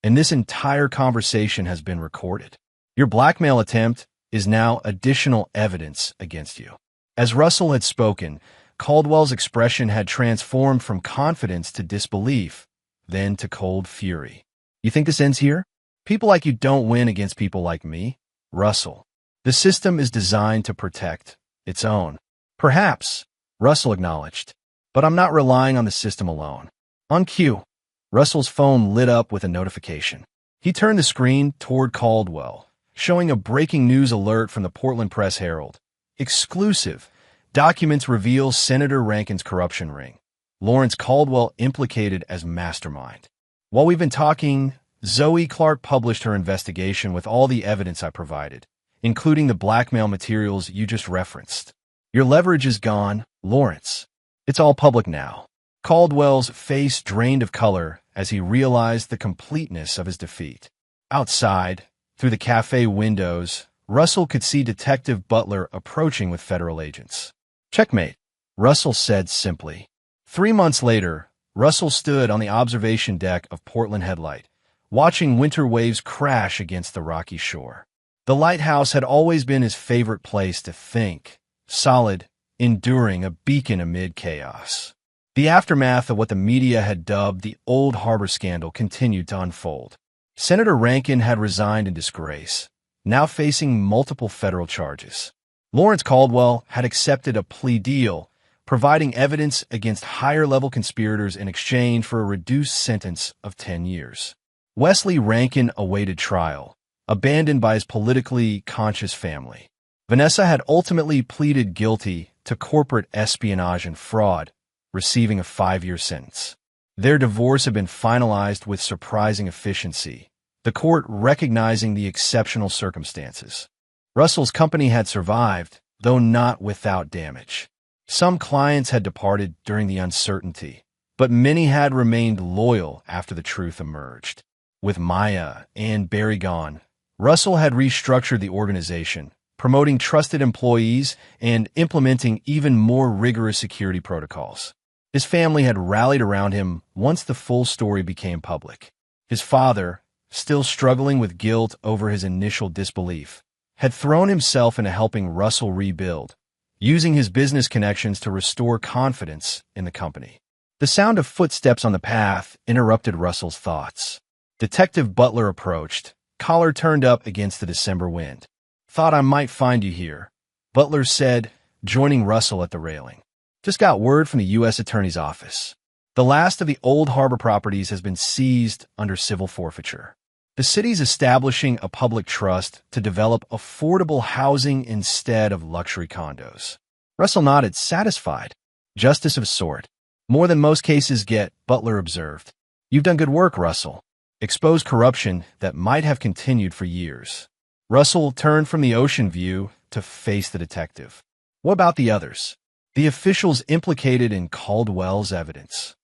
and this entire conversation has been recorded. Your blackmail attempt is now additional evidence against you." As Russell had spoken, Caldwell's expression had transformed from confidence to disbelief, then to cold fury. "You think this ends here? People like you don't win against people like me, Russell. The system is designed to protect its own." "Perhaps," Russell acknowledged, "but I'm not relying on the system alone." On cue, Russell's phone lit up with a notification. He turned the screen toward Caldwell, showing a breaking news alert from the Portland Press-Herald. "Exclusive. Documents reveal Senator Rankin's corruption ring. Lawrence Caldwell implicated as mastermind." While we've been talking, Zoe Clark published her investigation with all the evidence I provided, including the blackmail materials you just referenced. "Your leverage is gone, Lawrence. It's all public now." Caldwell's face drained of color as he realized the completeness of his defeat. Outside, through the cafe windows, Russell could see Detective Butler approaching with federal agents. "Checkmate," Russell said simply. 3 months later, Russell stood on the observation deck of Portland Headlight, watching winter waves crash against the rocky shore. The lighthouse had always been his favorite place to think, solid, enduring, a beacon amid chaos. The aftermath of what the media had dubbed the Old Harbor scandal continued to unfold. Senator Rankin had resigned in disgrace, now facing multiple federal charges. Lawrence Caldwell had accepted a plea deal, providing evidence against higher-level conspirators in exchange for a reduced sentence of 10 years. Wesley Rankin awaited trial, abandoned by his politically conscious family. Vanessa had ultimately pleaded guilty to corporate espionage and fraud, receiving a 5-year sentence. Their divorce had been finalized with surprising efficiency, the court recognizing the exceptional circumstances. Russell's company had survived, though not without damage. Some clients had departed during the uncertainty, but many had remained loyal after the truth emerged. With Maya and Barry gone, Russell had restructured the organization, promoting trusted employees and implementing even more rigorous security protocols. His family had rallied around him once the full story became public. His father, still struggling with guilt over his initial disbelief, had thrown himself into helping Russell rebuild, using his business connections to restore confidence in the company. The sound of footsteps on the path interrupted Russell's thoughts. Detective Butler approached, collar turned up against the December wind. "Thought I might find you here," Butler said, joining Russell at the railing. "Just got word from the U.S. Attorney's Office. The last of the old harbor properties has been seized under civil forfeiture. The city's establishing a public trust to develop affordable housing instead of luxury condos." Russell nodded, satisfied. "Justice of a sort. More than most cases get," Butler observed. "You've done good work, Russell. Exposed corruption that might have continued for years." Russell turned from the ocean view to face the detective. "What about the others? The officials implicated in Caldwell's evidence?"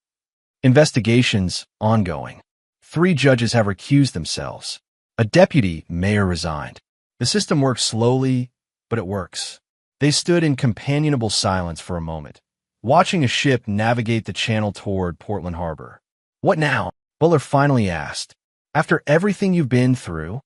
"Investigations ongoing. 3 judges have recused themselves. A deputy mayor resigned. The system works slowly, but it works." They stood in companionable silence for a moment, watching a ship navigate the channel toward Portland Harbor. "What now?" Butler finally asked. "After everything you've been through?"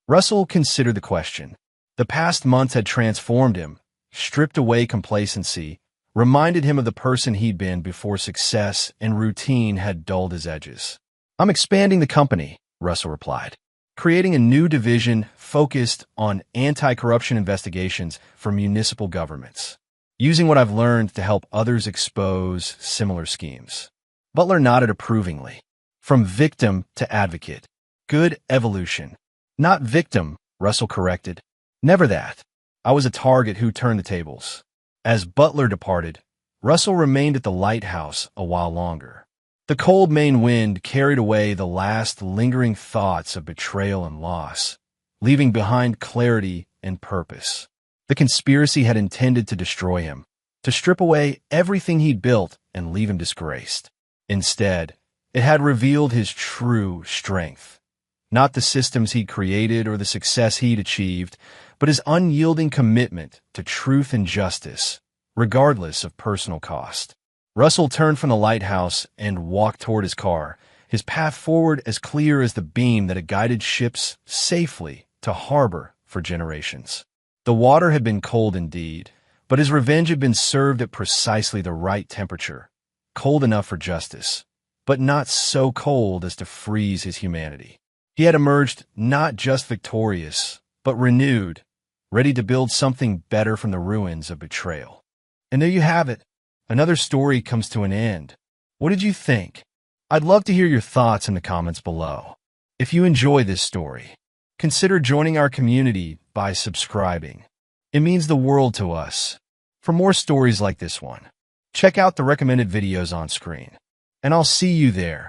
Russell considered the question. The past months had transformed him, stripped away complacency, reminded him of the person he'd been before success and routine had dulled his edges. "I'm expanding the company," Russell replied, "creating a new division focused on anti-corruption investigations for municipal governments, using what I've learned to help others expose similar schemes." Butler nodded approvingly. "From victim to advocate. Good evolution." "Not victim," Russell corrected. "Never that. I was a target who turned the tables." As Butler departed, Russell remained at the lighthouse a while longer. The cold Maine wind carried away the last lingering thoughts of betrayal and loss, leaving behind clarity and purpose. The conspiracy had intended to destroy him, to strip away everything he'd built and leave him disgraced. Instead, it had revealed his true strength. Not the systems he'd created or the success he'd achieved, but his unyielding commitment to truth and justice, regardless of personal cost. Russell turned from the lighthouse and walked toward his car, his path forward as clear as the beam that had guided ships safely to harbor for generations. The water had been cold indeed, but his revenge had been served at precisely the right temperature, cold enough for justice, but not so cold as to freeze his humanity. He had emerged not just victorious, but renewed, ready to build something better from the ruins of betrayal. And there you have it. Another story comes to an end. What did you think? I'd love to hear your thoughts in the comments below. If you enjoy this story, consider joining our community by subscribing. It means the world to us. For more stories like this one, check out the recommended videos on screen. And I'll see you there.